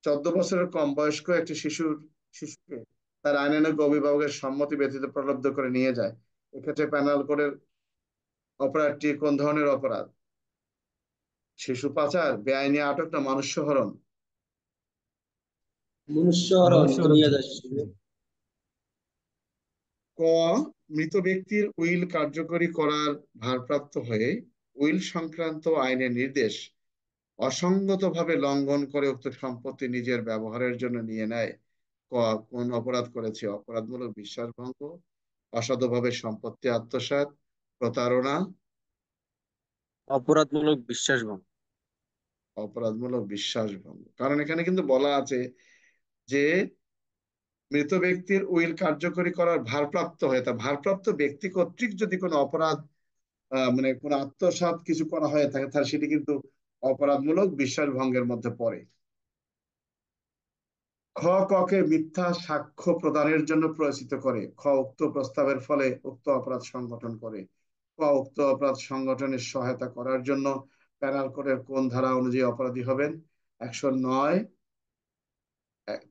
14 বছরের কম বয়স্ক একটি শিশুকে তার আইনানুগ অভিভাবকের সম্মতি ব্যতীত প্রলুব্ধ করে নিয়ে যায়। এক্ষেত্রে পেনাল কোডের অপরাধটি কোন ধরনের অপরাধ? শিশু পাচার, বেআইনি আটক, না মনুষ্যহরণ? মনুষ্যহরণ মনুষ্যহরণ নিয়ে স্যার। যাচ্ছে। ক মৃত ব্যক্তির উইল কার্যকরী করার ভারপ্রাপ্ত হয়ে উইল সংক্রান্ত আইনের নির্দেশ অসঙ্গতভাবে লঙ্ঘন করে উক্ত সম্পত্তি নিজের ব্যবহারের জন্য নিয়ে নেয়। ক কোন অপরাধ করেছে? অপরাধমূলক বিশ্বাসভঙ্গ, অসাধুভাবে সম্পত্তি আত্মসাৎ, প্রতারণা? অপরাধমূলক বিশ্বাসভঙ্গ। অপরাধমূলক বিশ্বাসভঙ্গ। কারণ এখানে কিন্তু বলা আছে যে মৃত ব্যক্তির উইল কার্যকরী করার ভারপ্রাপ্ত হয়ে, তা ভারপ্রাপ্ত ব্যক্তি কর্তৃক যদি কোনো অপরাধ মানে কোনো আত্মসাৎ কিছু করা হয়ে থাকে তাহলে সেটি কিন্তু অপরাধমূলক বিশ্বাসভঙ্গের মধ্যে পড়ে। খ ককে মিথ্যা সাক্ষ্য প্রদানের জন্য প্ররোচিত করে। খ উক্ত প্রস্তাবের ফলে উক্ত অপরাধ সংগঠন করে। ক উক্ত অপরাধ সংগঠনের সহায়তা করার জন্য পেনাল কোডের কোন ধারা অনুযায়ী অপরাধী হবেন? 109,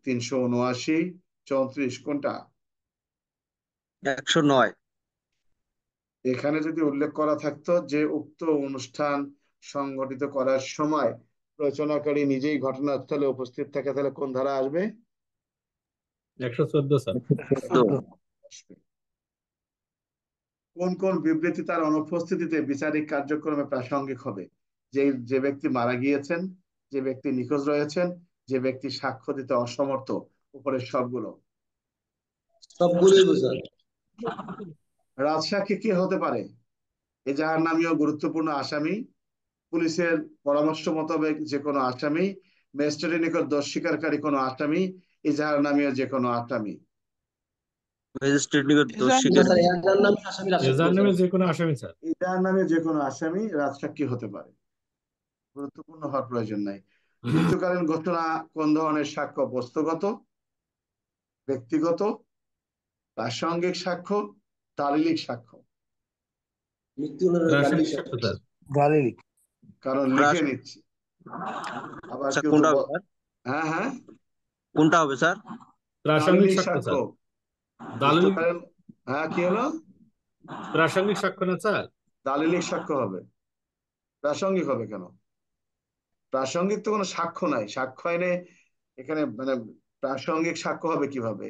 379, 34, কোনটা? 109। এখানে যদি উল্লেখ করা থাকতো যে উক্ত অনুষ্ঠান সংগঠিত করার সময় রচনাকারী নিজেই ঘটনাস্থলে উপস্থিত থাকে, তাহলে কোন ধারা আসবে? 114 স্যার। 14। আসবে। কোন কোন বিবৃতি তার অনুপস্থিতিতে বিচারিক কার্যক্রমে প্রাসঙ্গিক হবে? যে ব্যক্তি মারা গিয়েছেন, যে ব্যক্তি নিখোঁজ রয়েছেন, যে ব্যক্তি সাক্ষ্য দিতে অসমর্থ, উপরের সবগুলো। সবগুলোই বোঝা। রাজসাক্ষী কে হতে পারে? এজাহারনামীয় গুরুত্বপূর্ণ আসামি, পুলিশের পরামর্শ মোতাবেক যে কোনো আসামি, ম্যাজিস্ট্রেটের নিকট দোষ স্বীকারকারী কোনো আসামি, এজাহারনামীয় যে কোনো আসামি। ম্যাজিস্ট্রেট নিকট দোষ এজাহার স্বীকার। স্যার এর নামে আসামি রাজসাক্ষী এজাহার স্যার। নামে যে কোনো আসামি স্যার। এজাহারনামীয় যে কোনো আসামি রাজসাক্ষী হতে পারে, গুরুত্বপূর্ণ হওয়ার প্রয়োজন নাই। মৃত্যুকালীন ঘটনা কোন ধরনের সাক্ষ্য? বস্তুগত, ব্যক্তিগত, প্রাসঙ্গিক সাক্ষ্য, দালিলিক সাক্ষ্য? মৃত্যু হলো রাসায়নিক গালি সাক্ষ্য স্যার। গালিলিক। কারণ লিখে নিচ্ছি। আবার স্যার কেউ কোনটা হবে স্যার? হ্যাঁ হ্যাঁ, কোনটা হবে স্যার? রাসায়নিক দালিলিক সাক্ষ্য সাক্ষ্য। স্যার। দালিলিক। মৃত্যুকালীন, হ্যাঁ কি হলো? রাসায়নিক সাক্ষ্য না স্যার। দালিলিক সাক্ষ্য হবে। প্রাসঙ্গিক হবে কেন? প্রাসঙ্গিক তো কোনো সাক্ষ্য নাই, সাক্ষ্য আইনে এখানে মানে প্রাসঙ্গিক সাক্ষ্য হবে কিভাবে?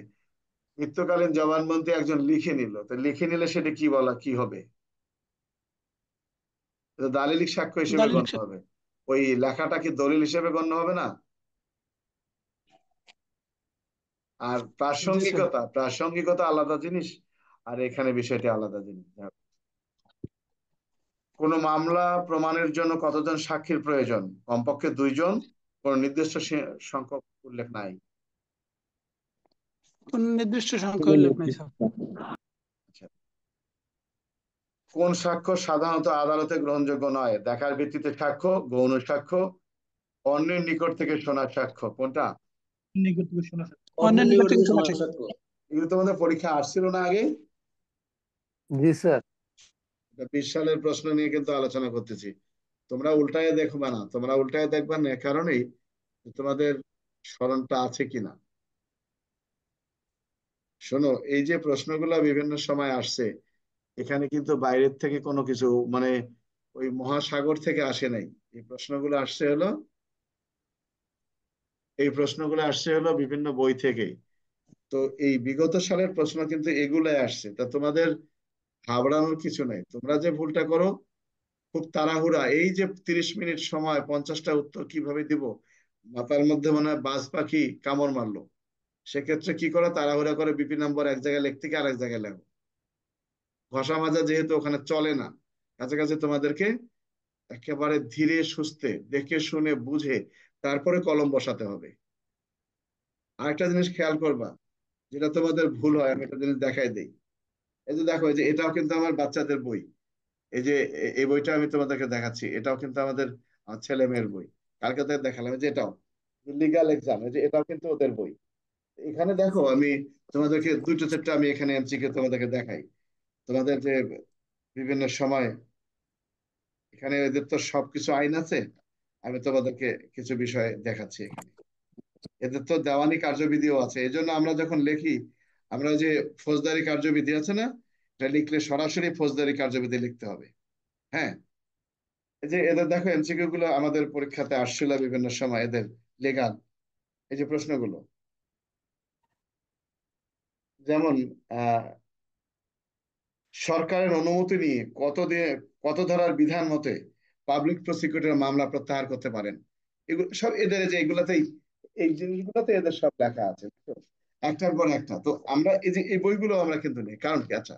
মৃত্যুকালীন জবানবন্দি একজন লিখে নিল, তো লিখে নিলে সেটা কি বলা কি হবে? এটা দালিলিক সাক্ষ্য হিসেবে দালিলিক গণ্য হবে। ওই লেখাটা কি দলিল হিসেবে গণ্য হবে না? আর জি স্যার। প্রাসঙ্গিকতা আলাদা জিনিস, আর এখানে বিষয়টি আলাদা জিনিস। কোন মামলা প্রমাণের জন্য কতজন সাক্ষীর প্রয়োজন? কমপক্ষে 2 জন, কোন নির্দিষ্ট সংখ্যক উল্লেখ নাই। কোন নির্দিষ্ট সংখ্যা উল্লেখ নেই স্যার। আচ্ছা। কোন সাক্ষ্য সাধারণত আদালতে গ্রহণযোগ্য নয়? দেখার ভিত্তিতে সাক্ষ্য, গৌণ সাক্ষ্য, অন্যের নিকট থেকে শোনার সাক্ষ্য, কোনটা? অন্যের নিকট থেকে শোনা শোনা সাক্ষ্য। সাক্ষ্য। এগুলো তোমাদের পরীক্ষা আসছিল না আগে? জি স্যার। 20 সালের প্রশ্ন নিয়ে কিন্তু আলোচনা করতেছি। তোমরা উল্টায় দেখবা না, তোমরা উল্টায় দেখবা না এ কারণেই যে তোমাদের স্মরণটা আছে কিনা। শোনো, এই যে প্রশ্নগুলো বিভিন্ন সময় আসছে, এখানে কিন্তু বাইরের থেকে কোনো কিছু মানে ওই মহাসাগর থেকে আসে নাই। এই প্রশ্নগুলো আসছে হলো বিভিন্ন বই থেকে। তো এই বিগত সালের প্রশ্ন কিন্তু এগুলাই আসছে, তা তোমাদের ঘাবড়ানোর কিছু নাই। তোমরা যে ভুলটা করো, খুব তাড়াহুড়া, এই যে 30 মিনিট সময় 50টা উত্তর কিভাবে দিব, মাথার মধ্যে মনে হয় বাজ পাখি কামড় মারলো, সেক্ষেত্রে কি করে, তাড়াহুড়া করে বিপি নম্বর এক জায়গায় লিখতে গিয়ে আরেক জায়গায় লেখো। ঘষা মাজা যেহেতু ওখানে চলে না, কাছাকাছি তোমাদেরকে একেবারে ধীরে সুস্থে দেখে শুনে বুঝে তারপরে কলম বসাতে হবে। আরেকটা জিনিস খেয়াল করবা, যেটা তোমাদের ভুল হয়, আমি একটা জিনিস দেখাই দিই। এই যে দেখো, এই যে এটাও কিন্তু আমার বাচ্চাদের বই। এই যে এই বইটা আমি তোমাদেরকে দেখাচ্ছি, এটাও কিন্তু আমাদের ছেলে মেয়ের বই। কালকে থেকে দেখালাম, এই যে এটাও লিগ্যাল এক্সাম, এই যে এটাও কিন্তু ওদের বই। এখানে দেখো, আমি তোমাদেরকে দুটো চারটা আমি এখানে এমসিকিউ তোমাদেরকে দেখাই। তোমাদের যে বিভিন্ন সময় এখানে এদের তো সবকিছু আইন আছে, আমি তোমাদেরকে কিছু বিষয় দেখাচ্ছি এখানে। এদের তো দেওয়ানি কার্যবিধিও আছে, এই জন্য আমরা যখন লিখি, আমরা যে ফৌজদারি কার্যবিধি আছে না, এটা লিখলে সরাসরি ফৌজদারি কার্যবিধি লিখতে হবে। হ্যাঁ, এই যে এদের দেখো এমসিকিউ গুলো আমাদের পরীক্ষাতে আসছিল বিভিন্ন সময়, এদের লিগাল এই যে প্রশ্নগুলো, যেমন আহ সরকারের অনুমতি নিয়ে কত ধারার বিধান মতে পাবলিক প্রসিকিউটর মামলা প্রত্যাহার করতে পারেন। এগুলো সব এদের, যে এগুলাতেই এই জিনিসগুলোতে এদের সব লেখা আছে, তো একটার পর একটা। তো আমরা এই যে এই বইগুলো আমরা কিন্তু নেই, কারণ কি? আচ্ছা,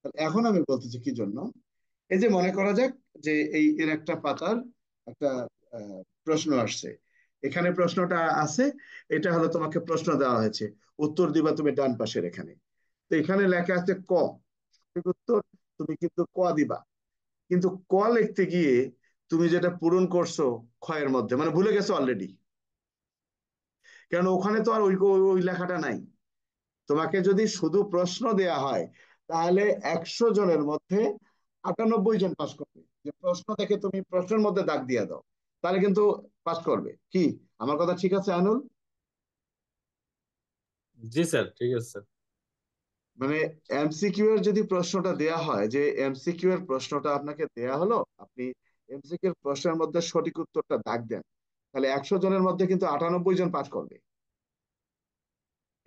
তাহলে এখন আমি বলতেছি কি জন্য। এই যে মনে করা যাক যে এই এর একটা পাতার একটা প্রশ্ন আসছে, এখানে প্রশ্নটা আছে, এটা হলো তোমাকে প্রশ্ন দেওয়া হয়েছে, উত্তর দিবা তুমি ডান পাশের এখানে। তো এখানে লেখা আছে ক, সঠিক উত্তর তুমি কিন্তু ক দিবা। কিন্তু ক লিখতে গিয়ে তুমি যেটা পূরণ করছো ক্ষয়ের মধ্যে, মানে ভুলে গেছো অলরেডি, কারণ ওখানে তো আর ওই ওই লেখাটা নাই। তোমাকে যদি শুধু প্রশ্ন দেয়া হয়, তাহলে 100 জনের মধ্যে 98 জন পাস করবে। যে প্রশ্ন দেখে তুমি প্রশ্নের মধ্যে দাগ দিয়ে দাও, তাহলে কিন্তু পাস করবে। কি আমার কথা ঠিক আছে আনুল? জি স্যার, ঠিক আছে স্যার। মানে এমসিকিউ এর যদি প্রশ্নটা দেয়া হয়, যে এমসিকিউ এর প্রশ্নটা আপনাকে দেয়া হলো, আপনি এমসিকিউ এর প্রশ্নের মধ্যে সঠিক উত্তরটা দাগ দেন, তাহলে 100 জনের মধ্যে কিন্তু 98 জন পাস করবে।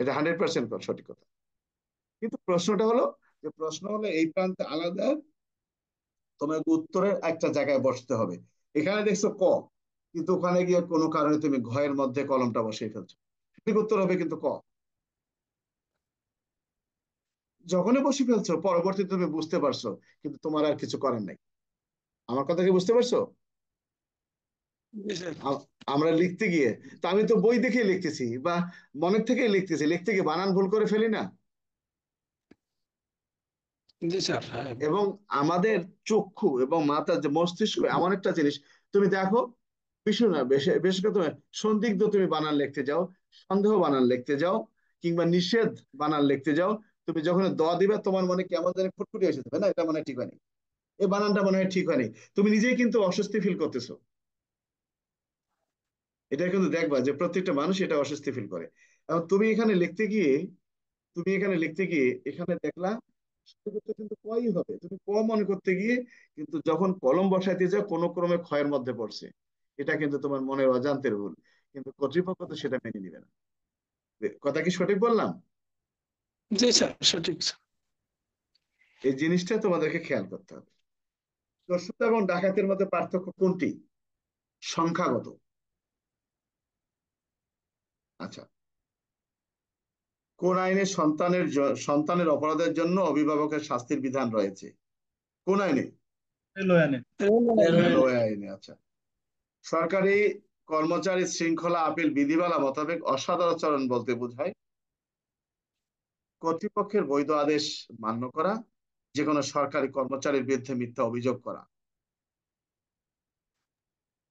এটা 100% সঠিক কথা। কিন্তু প্রশ্নটা হলো, যে প্রশ্ন হলো এই প্রান্তে আলাদা, তোমাকে উত্তরের একটা জায়গায় বসতে হবে। এখানে দেখছো ক, কিন্তু ওখানে গিয়ে কোনো কারণে তুমি ঘয়ের মধ্যে কলমটা বসিয়ে ফেলছো, সঠিক উত্তর হবে কিন্তু ক। যখনই বসে ফেলছো, পরবর্তীতে তুমি বুঝতে পারছো, কিন্তু তোমার আর কিছু করার নাই। আমার কথা কি বুঝতে পারছো? জি স্যার। আমরা লিখতে গিয়ে, তা আমি তো বই দেখে লিখতেছি বা মনের থেকেই লিখতেছি, লিখতে গিয়ে বানান ভুল করে ফেলি না। জি স্যার, হ্যাঁ। এবং আমাদের চক্ষু এবং মাথা, যে মস্তিষ্ক এমন একটা জিনিস, তুমি দেখো, বিষয় না বেশ কথা, সন্দিগ্ধ তুমি বানান লিখতে যাও, সন্দেহ বানান লিখতে যাও, কিংবা নিষেধ বানান লিখতে যাও, তুমি যখন দিবে, তোমার মনে কেমন জানি ফুটফুটি এসে যাবে, না এটা মনে হয় ঠিক হয়নি, এই বানানটা মনে হয় ঠিক হয়নি, তুমি নিজেই কিন্তু অস্বস্তি ফিল করতেছো। এটা কিন্তু দেখবা যে প্রত্যেকটা মানুষ এটা অস্বস্তি ফিল করে। এবং তুমি এখানে লিখতে গিয়ে এখানে দেখলা সঠিক উত্তর কিন্তু কই হবে, তুমি ক মনে করতে গিয়ে কিন্তু যখন কলম বসাইতে যাও কোনো ক্রমে ক্ষয়ের মধ্যে পড়ছে। এটা কিন্তু তোমার মনের অজান্তের ভুল, কিন্তু কর্তৃপক্ষ তো সেটা মেনে নিবে না। কথা কি সঠিক বললাম? জি স্যার, সঠিক স্যার। এই জিনিসটা তোমাদেরকে খেয়াল করতে হবে। দস্যুতা এবং ডাকাতির মধ্যে পার্থক্য কোনটি? সংখ্যাগত। আচ্ছা, কোন আইনে সন্তানের অপরাধের জন্য অভিভাবকের শাস্তির বিধান রয়েছে? কোন আইনে? রেলওয়ে। রেলওয়ে আইনে। আচ্ছা, সরকারি কর্মচারী শৃঙ্খলা আপিল বিধিমালা মোতাবেক অসদাচরণ বলতে বোঝায় কর্তৃপক্ষের বৈধ আদেশ মান্য করা, যে কোনো সরকারি কর্মচারীর বিরুদ্ধে মিথ্যা অভিযোগ করা।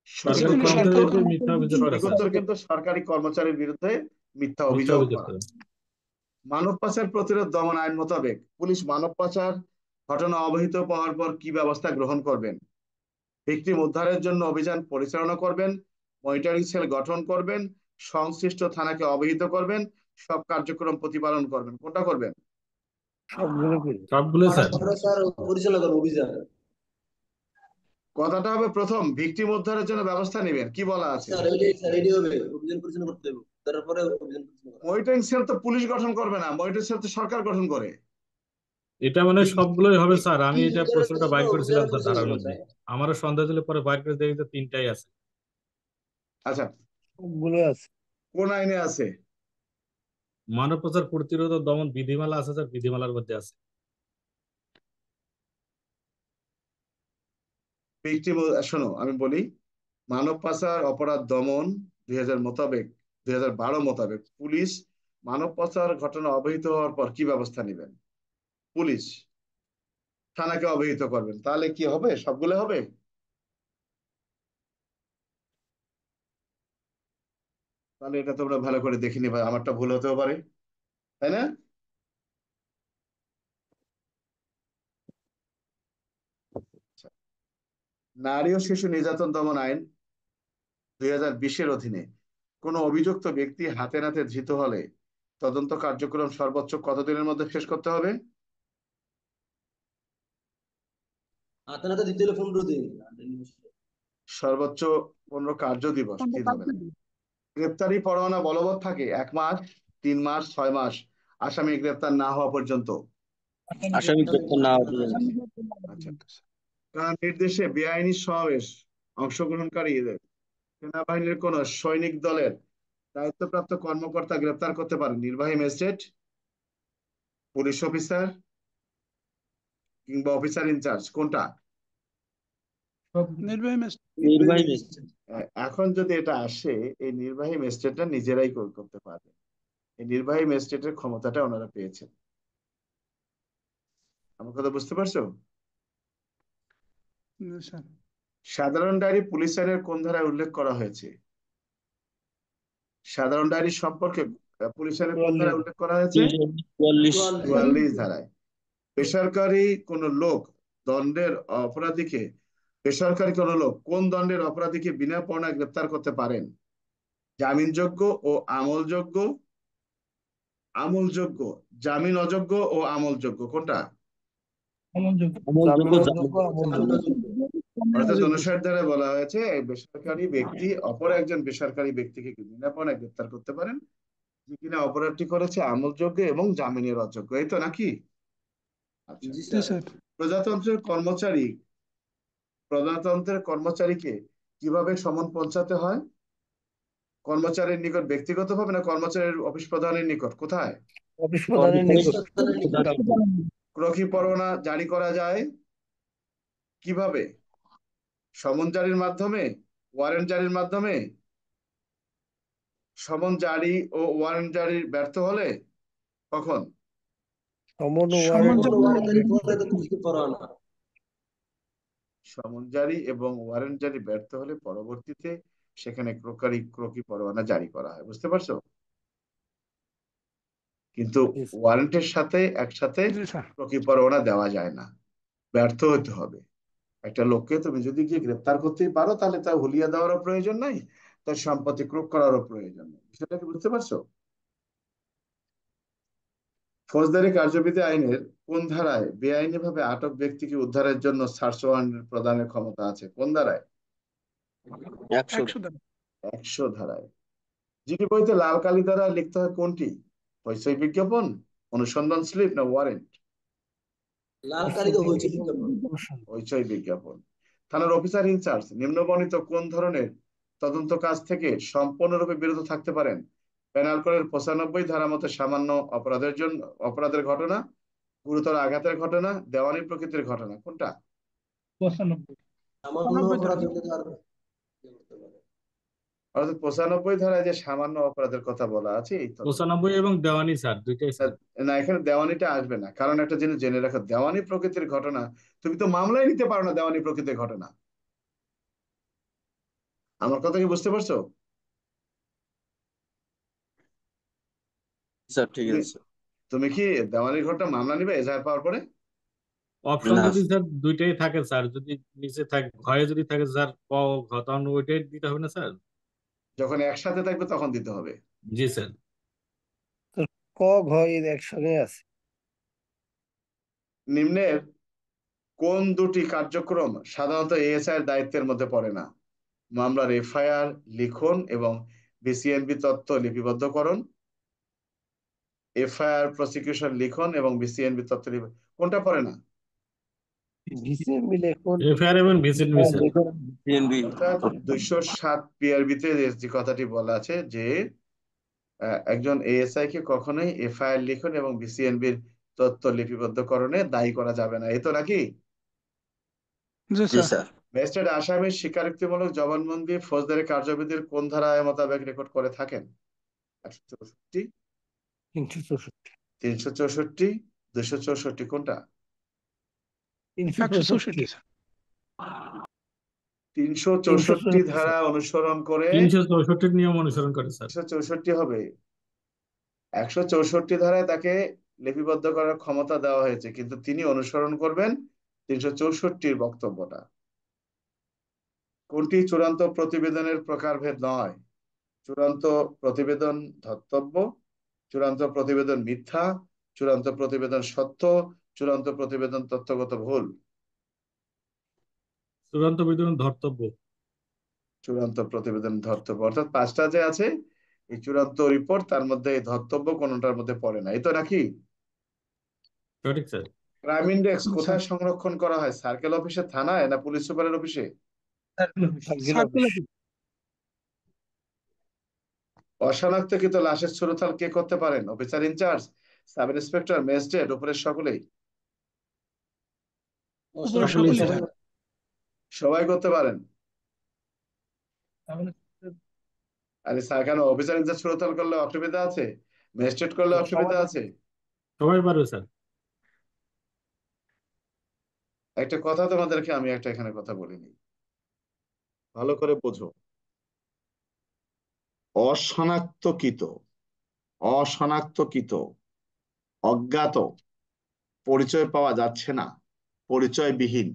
সঠিক সরকারি যেকোনো উত্তর কিন্তু সরকারি কর্মচারীদের মিথ্যা অভিযোগ করা সঠিক স্যার, উত্তর কিন্তু সরকারি কর্মচারীর বিরুদ্ধে মিথ্যা মিথ্যা অভিযোগ অভিযোগ করা। করা। মানব পাচার প্রতিরোধ দমন আইন মোতাবেক পুলিশ মানব পাচার ঘটনা অবহিত পাওয়ার পর কি ব্যবস্থা গ্রহণ করবেন? ভিকটিম উদ্ধারের জন্য অভিযান পরিচালনা করবেন, মনিটরিং সেল গঠন করবেন, সংশ্লিষ্ট থানাকে অবহিত করবেন, সব কার্যক্রম প্রতিপালন করবেন। কোনটা করবেন? সবগুলো করি। সবগুলো স্যার। আমরা স্যার পরিচালনা করবো অভিযান। কথাটা হবে প্রথম ভিকটিম উদ্ধারের জন্য ব্যবস্থা নেবেন, কি বলা আছে? স্যার এটাই হবে, অভিযান পরিচালনা করতে হবে, তারপরে অভিযান পরিচালনা করা। মনিটরিং সেল তো পুলিশ গঠন করবে না, মনিটরিং সেল তো সরকার গঠন করে। এটা মানে সবগুলোই হবে স্যার, আমি ভিকটিম এটা উদ্ধারের প্রশ্নটা জন্য বাইর করেছিলাম অভিযান স্যার পরিচালনা ধারার করবে, মধ্যে। তাই না? আমারও সন্দেহ ছিল, পরে বাইর করে দেখি তো তিনটাই আছে। আচ্ছা, সবগুলো আছে। কোন আইনে আছে? মানব পাচার প্রতিরোধ ও দমন বিধিমালা আছে স্যার, বিধিমালার মধ্যে আছে। ভিকটিম, শোনো আমি বলি, মানব পাচার অপরাধ দমন 2000 মোতাবেক, 2012 মোতাবেক পুলিশ মানব পাচার ঘটনা অবহিত হওয়ার পর কি ব্যবস্থা নেবেন? পুলিশ থানাকে অবহিত করবেন, তাহলে কি হবে? সবগুলো হবে? তাহলে এটা তোমরা ভালো করে দেখে নিবা, আমারটা ভুল হতেও পারে, তাই না? আচ্ছা। নারী ও শিশু নির্যাতন দমন আইন 2020-এর অধীনে কোনো অভিযুক্ত ব্যক্তি হাতে নাতে ধৃত হলে তদন্ত কার্যক্রম সর্বোচ্চ কতদিনের মধ্যে শেষ করতে হবে? হাতে নাতে দিতে হলে 15 দিন। সর্বোচ্চ 15 কার্য দিবস, দিন হবে না। গ্রেপ্তারি পরোয়ানা বলবৎ থাকে 1 মাস, 3 মাস, 6 মাস, আসামি গ্রেপ্তার না হওয়া পর্যন্ত। আসামি গ্রেপ্তার না হওয়া পর্যন্ত। আচ্ছা। কার নির্দেশে বেআইনি সমাবেশ অংশগ্রহণকারী সেনাবাহিনীর কোন সৈনিক দলের দায়িত্বপ্রাপ্ত কর্মকর্তা গ্রেপ্তার করতে পারেন? নির্বাহী ম্যাজিস্ট্রেট, পুলিশ অফিসার কিংবা অফিসার ইনচার্জ, কোনটা? নির্বাহী ম্যাজিস্ট্রেট। নির্বাহী ম্যাজিস্ট্রেট। এখন যদি এটা আসে, এই নির্বাহী ম্যাজিস্ট্রেটরা নিজেরাই করতে পারবে। এই নির্বাহী ম্যাজিস্ট্রেটের ক্ষমতাটা ওনারা পেয়েছেন। আমার কথা বুঝতে পারছো? জি স্যার। সাধারণ ডায়েরি পুলিশ আইনের কোন ধারায় উল্লেখ করা হয়েছে? সাধারণ ডায়েরি সম্পর্কে পুলিশ আইনের কোন 44। ধারায় উল্লেখ করা হয়েছে? 44। 44 ধারায়। বেসরকারি কোন লোক দণ্ডের অপরাধীকে, বেসরকারি কোন লোক কোন দণ্ডের অপরাধীকে বিনা পরোয়ানায় গ্রেপ্তার করতে পারেন? জামিনযোগ্য ও আমলযোগ্য, আমলযোগ্য, জামিন অযোগ্য ও আমলযোগ্য, কোনটা? আমলযোগ্য অর্থাৎ 59 ধারায় বলা হয়েছে এই বেসরকারি ব্যক্তি অপর একজন বেসরকারি ব্যক্তিকে বিনা পরোয়ানায় গ্রেপ্তার করতে পারেন যে কিনা অপরাধটি করেছে আমলযোগ্য এবং জামিনের অযোগ্য, এই তো নাকি? আচ্ছা। জি জি স্যার। স্যার। প্রজাতন্ত্রের কর্মচারী, প্রজাতন্ত্রের কর্মচারীকে কিভাবে সমন পৌঁছাতে হয়? কর্মচারীর নিকট ব্যক্তিগতভাবে না কর্মচারীর অফিস প্রধানের নিকট, কোথায়? অফিস প্রধানের নিকট। ক্রকি পরোয়ানা জারি করা যায় কিভাবে? সমন জারির মাধ্যমে, ওয়ারেন্ট জারির মাধ্যমে? সমন জারি ও ওয়ারেন্ট জারির ব্যর্থ হলে কখন? সমন ও সমন ওয়ারেন্ট। ওয়ারেন্টারি পরে তো কিছু পরোয়ানা। সমন জারি এবং ওয়ারেন্ট জারি ব্যর্থ হলে পরবর্তীতে সেখানে ক্রকি পরোয়ানা জারি করা হয়, বুঝতে পারছো? কিন্তু ওয়ারেন্টের সাথে একসাথে জি স্যার। ক্রকি পরোয়ানা দেওয়া যায় না, ব্যর্থ হতে হবে। একটা লোককে তুমি যদি গিয়ে গ্রেপ্তার করতেই পারো, তাহলে তার হুলিয়া দেওয়ারও প্রয়োজন নাই, তার সম্পত্তি ক্রোক করারও প্রয়োজন নেই। বিষয়টা কি বুঝতে পারছো? ফৌজদারি কার্যবিধি আইনের কোন ধারায় বেআইনিভাবে আটক ব্যক্তিকে উদ্ধারের জন্য সার্চ ওয়ারেন্ট প্রদানের ক্ষমতা আছে? কোন ধারায়? 100। 100 ধারা। 100 ধারায়। জিডি বইতে লাল কালি দ্বারা লিখতে হয় কোনটি? পরিচয় বিজ্ঞাপন, অনুসন্ধান স্লিপ না ওয়ারেন্ট? লাল কালি তো হয়েছে বিজ্ঞাপন। পরিচয় বিজ্ঞাপন। থানার অফিসার ইনচার্জ নিম্নবর্ণিত কোন ধরনের তদন্ত কাজ থেকে সম্পূর্ণরূপে বিরত থাকতে পারেন? পেনাল কোডের 95 ধারা মতে সামান্য অপরাধের জন্য, অপরাধের ঘটনা, গুরুতর আঘাতের ঘটনা, দেওয়ানি প্রকৃতির ঘটনা, কোনটা? 95। সামান্য 95 ধারা। অপরাধ হলে তো আর ইয়ে করতে পারে। অর্থাৎ 95 ধারায় যে সামান্য অপরাধের কথা বলা আছে এই তো। 95 এবং দেওয়ানি স্যার, দুইটাই স্যার। না, এখানে দেওয়ানিটা আসবে না, কারণ একটা জিনিস জেনে রাখো, দেওয়ানি প্রকৃতির ঘটনা তুমি তো মামলায় নিতে পারো না। দেওয়ানি প্রকৃতির ঘটনা, আমার কথা কি বুঝতে পারছো? স্যার ঠিক তুমি আছে স্যার। তুমি কি দেওয়ানির ঘটনা মামলা নিবে এজাহার পাওয়ার পরে? অপশন না যদি স্যার দুইটাই থাকে স্যার, যদি নিচে থাকে ঘয়ে যদি থাকে স্যার ক ঘ, তখন ওইটাই দিতে হবে না স্যার? যখন একসাথে থাকবে তখন দিতে হবে। জি স্যার। ক ঘ এর একসঙ্গে আছে। নিম্নের কোন দুটি কার্যক্রম সাধারণত এএসআই এর দায়িত্বের মধ্যে পড়ে না? মামলার এফআইআর লিখন এবং বিসিএনবি তথ্য লিপিবদ্ধকরণ, এফআইআর প্রসিকিউশন লিখন এবং বিসিএনবি তথ্য লিপি, কোনটা পড়ে না? ভিসিএ মিলে এখন এফআইআর এবং ভিসিট মিসেল। পিএনবি অর্থাৎ 207 পিআরবি তে যে কথাটি বলা আছে যে একজন এএসআই কে কখনোই এফআইআর লিখন এবং বিসিএনবির তথ্য লিপিবদ্ধকরণে দায়ী করা যাবে না, এই তো নাকি? জি জি স্যার স্যার ম্যাজিস্ট্রেট আসামির স্বীকারোক্তিমূলক জবানবন্দি ফৌজদারি কার্যবিধির কোন ধারায় মোতাবেক রেকর্ড করে থাকেন? 164, 364 364, 264 কোনটা? 364 164 স্যার 364 ধারা অনুসরণ করে 364 নিয়ম অনুসরণ করে স্যার। 164 হবে। 164 ধারায় তাকে লিপিবদ্ধ করার ক্ষমতা দেওয়া হয়েছে, কিন্তু তিনি অনুসরণ করবেন 364 বক্তব্যটা। কোনটি চূড়ান্ত প্রতিবেদনের প্রকারভেদ নয়? চূড়ান্ত প্রতিবেদন ধর্তব্য, চূড়ান্ত প্রতিবেদন মিথ্যা, চূড়ান্ত প্রতিবেদন সত্য, চূড়ান্ত প্রতিবেদন তথ্যগত ভুল। চূড়ান্ত বিধান ধর্তব্য। চূড়ান্ত প্রতিবেদন ধর্তব্য, অর্থাৎ 5টা যে আছে এই চূড়ান্ত রিপোর্ট, তার মধ্যে এই ধর্তব্য কোনটার মধ্যে পড়ে না, এই তো নাকি? সঠিক স্যার। ক্রাইম ইন্ডেক্স জি স্যার কোথায় সংরক্ষণ করা হয়? সার্কেল অফিসে, থানায়, না পুলিশ সুপারের অফিসে? Circle circle office. অশনাক্তকৃত লাশের সুরতাল কে করতে পারেন? Officer in charge, sub inspector, magistrate, উপরের সকলেই? উপরে সকলেই সকলেই স্যার। স্যার সবাই করতে পারেন? তাহলে আরে স্যার, কেন অফিসার ইনচার্জ সুরতাল করলে অসুবিধা আছে? ম্যাজিস্ট্রেট করলে অসুবিধা আছে? সবাই পারবে স্যার। একটা কথা তোমাদেরকে আমি একটা এখানে কথা বলিনি, ভালো করে বোঝো। অশনাক্তকৃত, অশনাক্তকৃত, অজ্ঞাত, পরিচয় পাওয়া যাচ্ছে না, পরিচয়বিহীন,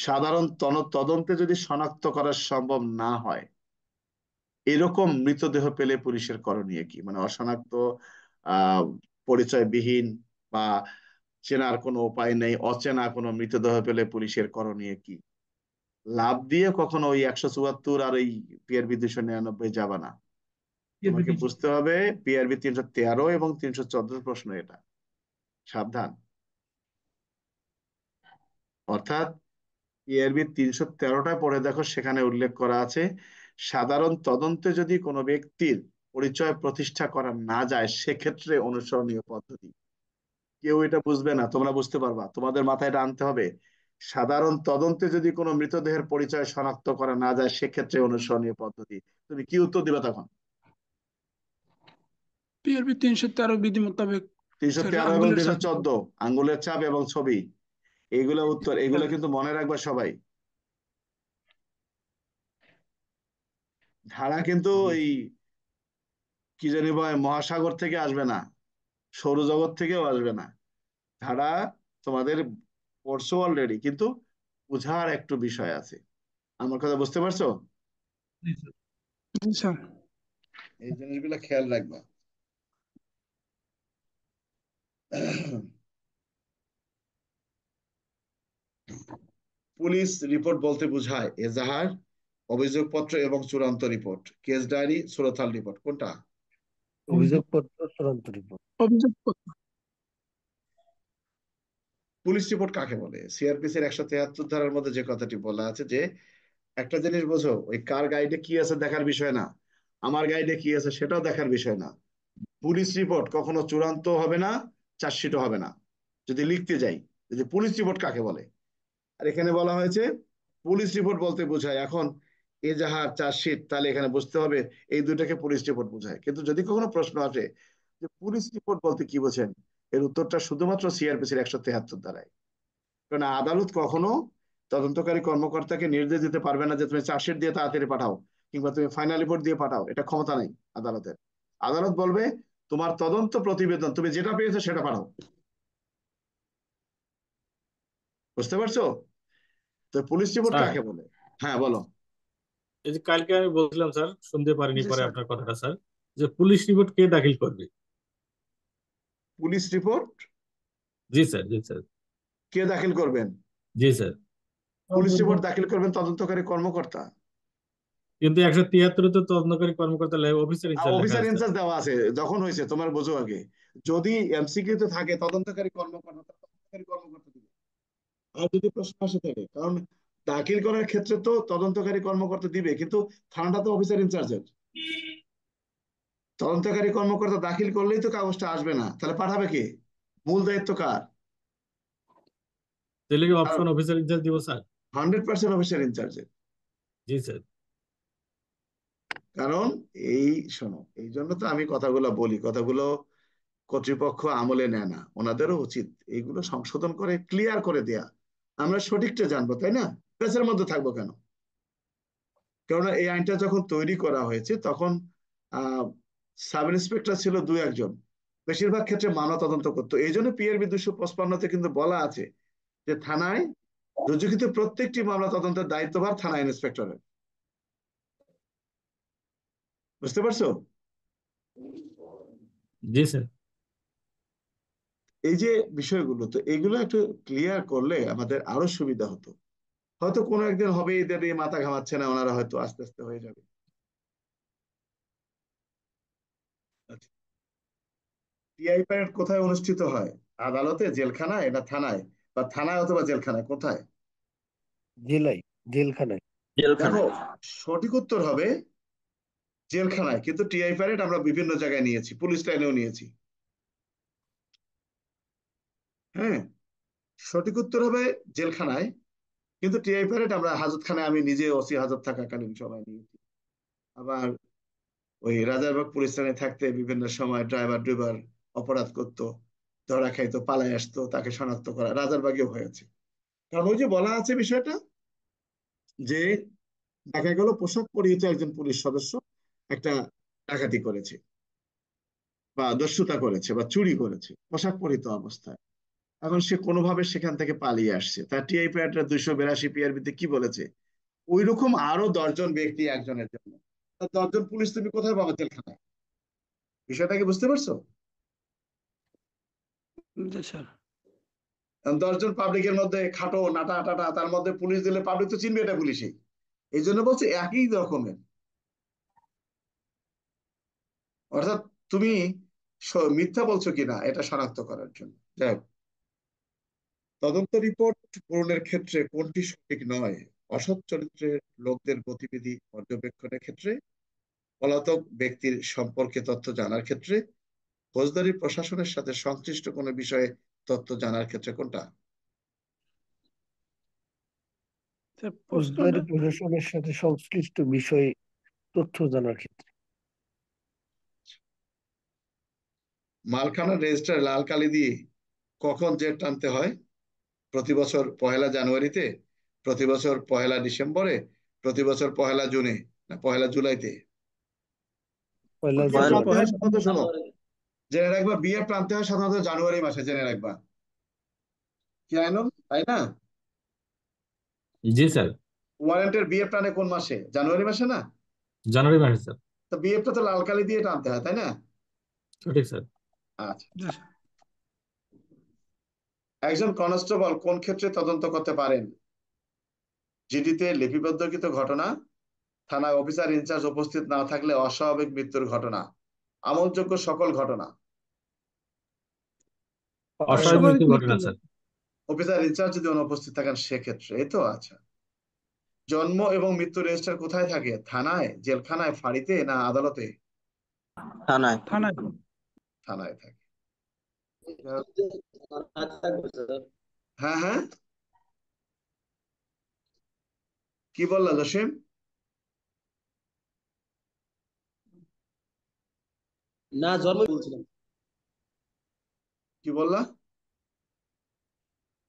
সাধারণ তদন্তে যদি শনাক্ত করা সম্ভব না হয়, এরকম মৃতদেহ পেলে পুলিশের করণীয় কি? মানে অশনাক্ত, আহ পরিচয়বিহীন বা চেনার কোনো উপায় নেই, অচেনা কোনো মৃতদেহ পেলে পুলিশের করণীয় কি? লাভ দিয়ে কখনো ওই 174 আর ওই পিআরবি 299 যাবা না। তোমাকে বুঝতে হবে পিআরবি 313 এবং 314 প্রশ্ন, এটা সাবধান। অর্থাৎ পিআরবি 313টায় পড়ে দেখো, সেখানে উল্লেখ করা আছে সাধারণ তদন্তে যদি কোনো ব্যক্তির পরিচয় প্রতিষ্ঠা করা না যায় সেক্ষেত্রে অনুসরণীয় পদ্ধতি। কেউ এটা বুঝবে না, তোমরা বুঝতে পারবা, তোমাদের মাথায় এটা আনতে হবে। সাধারণ তদন্তে যদি কোনো মৃতদেহের পরিচয় শনাক্ত করা না যায় সেক্ষেত্রে অনুসরণীয় পদ্ধতি। তুমি কি উত্তর দিবা তখন? পিআরবি 313 বিধি মোতাবেক স্যার 313 এবং আঙ্গুলের ছাপ 314, আঙ্গুলের ছাপ এবং ছবি, এইগুলো উত্তর, এগুলো কিন্তু মনে রাখবা সবাই। ধারা কিন্তু ওই কি জানি বলে মহাসাগর থেকে আসবে না, সৌরজগৎ থেকেও আসবে না। ধারা তোমাদের পড়ছো অলরেডি, কিন্তু বুঝার একটু বিষয় আছে। আমার কথা বুঝতে পারছো? জি স্যার এই জিনিসগুলো খেয়াল রাখবা। পুলিশ রিপোর্ট বলতে বোঝায় এজাহার, অভিযোগপত্র এবং চূড়ান্ত রিপোর্ট। কেস ডায়েরি, সুরতাল রিপোর্ট, কোনটা? অভিযোগপত্র, চূড়ান্ত রিপোর্ট। অভিযোগপত্র পুলিশ রিপোর্ট কাকে বলে? সিআরপিসির 173 ধারার মধ্যে যে কথাটি বলা আছে যে একটা জিনিস বোঝো, ওই কার গাইডে কি আছে দেখার বিষয় না, আমার গাইডে কি আছে সেটাও দেখার বিষয় না। পুলিশ রিপোর্ট কখনো চূড়ান্ত হবে না, চার্জশিটও হবে না যদি লিখতে যাই। যদি পুলিশ রিপোর্ট কাকে বলে, আর এখানে বলা হয়েছে পুলিশ রিপোর্ট বলতে বোঝায় এখন এজাহার, চার্জশিট, তাহলে এখানে বুঝতে হবে এই দুটাকে পুলিশ রিপোর্ট বোঝায়। কিন্তু যদি কখনো প্রশ্ন আসে যে পুলিশ রিপোর্ট বলতে কি বোঝেন, এর উত্তরটা শুধুমাত্র সিআরপিসির 173 ধারায়। কারণ আদালত কখনো তদন্তকারী কর্মকর্তাকে নির্দেশ দিতে পারবে না যে তুমি চার্জশিট দিয়ে তাড়াতাড়ি পাঠাও কিংবা তুমি ফাইনাল রিপোর্ট দিয়ে পাঠাও, এটা ক্ষমতা নেই আদালতের। আদালত বলবে তোমার তদন্ত প্রতিবেদন তুমি যেটা পেয়েছো সেটা পাঠাও। বুঝতে পারছো? তো পুলিশ রিপোর্ট স্যার, কাকে বলে? হ্যাঁ বলো। এই যে কালকে আমি বলছিলাম স্যার, শুনতে পারিনি জি পরে স্যার। আপনার কথাটা স্যার, যে পুলিশ রিপোর্ট কে দাখিল করবে? পুলিশ রিপোর্ট জি স্যার, জি স্যার, কে দাখিল করবেন? জি স্যার। পুলিশ রিপোর্ট দাখিল করবেন তদন্তকারী কর্মকর্তা। কিন্তু 173 তো তদন্তকারী কর্মকর্তা অফিসার ইনচার্জ লেখা অফিসার আছে স্যার। ইনচার্জ দেওয়া আছে, যখন হয়েছে তোমার বোঝো আগে। যদি এমসিকিউ তে থাকে তদন্তকারী কর্মকর্তা, তদন্তকারী কর্মকর্তা দিবে। আর যদি প্রশ্ন আসে থাকে, কারণ দাখিল করার ক্ষেত্রে তো তদন্তকারী কর্মকর্তা দিবে, কিন্তু থানাটা তো অফিসার ইনচার্জের। তদন্তকারী কর্মকর্তা দাখিল করলেই তো কাগজটা আসবে না, তাহলে পাঠাবে কে? মূল দায়িত্ব কার? তাহলে কি অপশন অফিসার ইনচার্জ দিব স্যার? 100% অফিসার ইনচার্জের। জি স্যার। কারণ এই শোনো, এই জন্য তো আমি কথাগুলো বলি, কথাগুলো কর্তৃপক্ষ আমলে নেয় না। ওনাদেরও উচিত এইগুলো সংশোধন করে ক্লিয়ার করে দেয়া, আমরা সঠিকটা জানবো, তাই না? প্রেসের মধ্যে থাকবো কেন? কেননা এই আইনটা যখন তৈরি করা হয়েছে তখন সাব ইন্সপেক্টর ছিল 2-1 জন, বেশিরভাগ ক্ষেত্রে মানব তদন্ত করতো। এই জন্য পিআরবি 255-তে কিন্তু বলা আছে যে থানায় রুজুকৃত প্রত্যেকটি মামলা তদন্তের দায়িত্বভার থানা ইন্সপেক্টরের। বুঝতে পারছো? জি স্যার। এই যে বিষয়গুলো, তো এগুলো একটু ক্লিয়ার করলে আমাদের আরো সুবিধা হতো। হয়তো কোনো একদিন হবে, এদের এই মাথা ঘামাচ্ছে না, ওনারা হয়তো আস্তে আস্তে হয়ে যাবে। টিআই প্যারেড কোথায় অনুষ্ঠিত হয়? আদালতে, জেলখানায়, এটা থানায়, বা থানায় অথবা জেলখানায়, কোথায়? জেলায়, জেলখানায়। দেখো, সঠিক উত্তর হবে জেলখানায়, কিন্তু টিআই প্যারেড আমরা বিভিন্ন জায়গায় নিয়েছি, পুলিশ লাইনেও নিয়েছি। হ্যাঁ, সঠিক উত্তর হবে জেলখানায়, কিন্তু টিআই প্যারেড আমরা হাজতখানায়, আমি নিজে ওসি হাজত থাকাকালীন সময় নিয়েছি। আবার ওই রাজারবাগ পুলিশ লাইনে থাকতে বিভিন্ন সময় ড্রাইভার ড্রাইভার অপরাধ করতো, ধরা খাইতো, পালায় আসতো, তাকে শনাক্ত করা রাজারবাগেও হয়েছে। কারণ ওই যে বলা আছে বিষয়টা, যে দেখা গেল পোশাক পরিহিত একজন পুলিশ সদস্য একটা ডাকাতি করেছে বা দস্যুতা করেছে বা চুরি করেছে পোশাক পরিহিত অবস্থায়। এখন সে কোনোভাবে সেখান থেকে পালিয়ে আসছে, তার টিআই প্যাডটা 282 পিআরবিতে কি বলেছে? ওই রকম আরো 10 জন ব্যক্তি একজনের জন্য, 10 জন পুলিশ তুমি কোথায় পাবে? জেলখানায়। বিষয়টা কি বুঝতে পারছো? জি স্যার। 10 জন পাবলিকের মধ্যে খাটো নাটা টাটা, তার মধ্যে পুলিশ দিলে পাবলিক তো চিনবে এটা পুলিশই। এই জন্য বলছে একই রকমের। অর্থাৎ তুমি মিথ্যা বলছো কিনা এটা শনাক্ত করার জন্য। যাই হোক, তদন্ত রিপোর্ট পূরণের ক্ষেত্রে কোনটি সঠিক নয়? অসৎ চরিত্রের লোকদের গতিবিধি পর্যবেক্ষণের ক্ষেত্রে, পলাতক ব্যক্তির সম্পর্কে তথ্য জানার ক্ষেত্রে, ফৌজদারি প্রশাসনের সাথে সংশ্লিষ্ট কোনো বিষয়ে তথ্য জানার ক্ষেত্রে, কোনটা? স্যার, ফৌজদারি প্রশ্নটা প্রশাসনের সাথে সংশ্লিষ্ট বিষয়ে তথ্য জানার ক্ষেত্রে। মালখানার রেজিস্টারে লাল কালি দিয়ে কখন জেট টানতে হয়? প্রতি বছর 1 জানুয়ারিতে, প্রতি বছর 1 ডিসেম্বরে, প্রতি বছর 1 জুনে, না 1 জুলাইতে? পয়লা বিয়ে টানতে জানুয়ারি। হয় সাধারণত, শোনো, জেনে রাখবা, বিয়ে টানতে হয় সাধারণত জানুয়ারি মাসে, জেনে রাখবা। কি আইনুল, তাই না? জি স্যার। ওয়ারেন্টের বিয়ে টানে কোন মাসে? জানুয়ারি মাসে না? জানুয়ারি মাসে স্যার। তো বিয়েটা তো লাল কালি দিয়ে টানতে হয়, তাই না? সঠিক স্যার। আচ্ছা, জি স্যার। একজন কনস্টেবল কোন ক্ষেত্রে তদন্ত করতে পারেন? জিডিতে লিপিবদ্ধকৃত ঘটনা, থানায় অফিসার ইনচার্জ উপস্থিত না থাকলে অস্বাভাবিক মৃত্যুর ঘটনা, আমলযোগ্য সকল ঘটনা। অস্বাভাবিক অস্বাভাবিক মৃত্যু ঘটনা মৃত্যু। স্যার। অফিসার ইনচার্জ যদি অনুপস্থিত থাকেন সেক্ষেত্রে, এই তো। আচ্ছা, জন্ম এবং মৃত্যু রেজিস্টার কোথায় থাকে? থানায়, জেলখানায়, ফাঁড়িতে, না আদালতে? থানায়। থানায়। থানায় থাকে। থাকবে স্যার। হ্যাঁ হ্যাঁ, কি বললা জসিম? না, জন্ম বলছিলাম। কি বললা?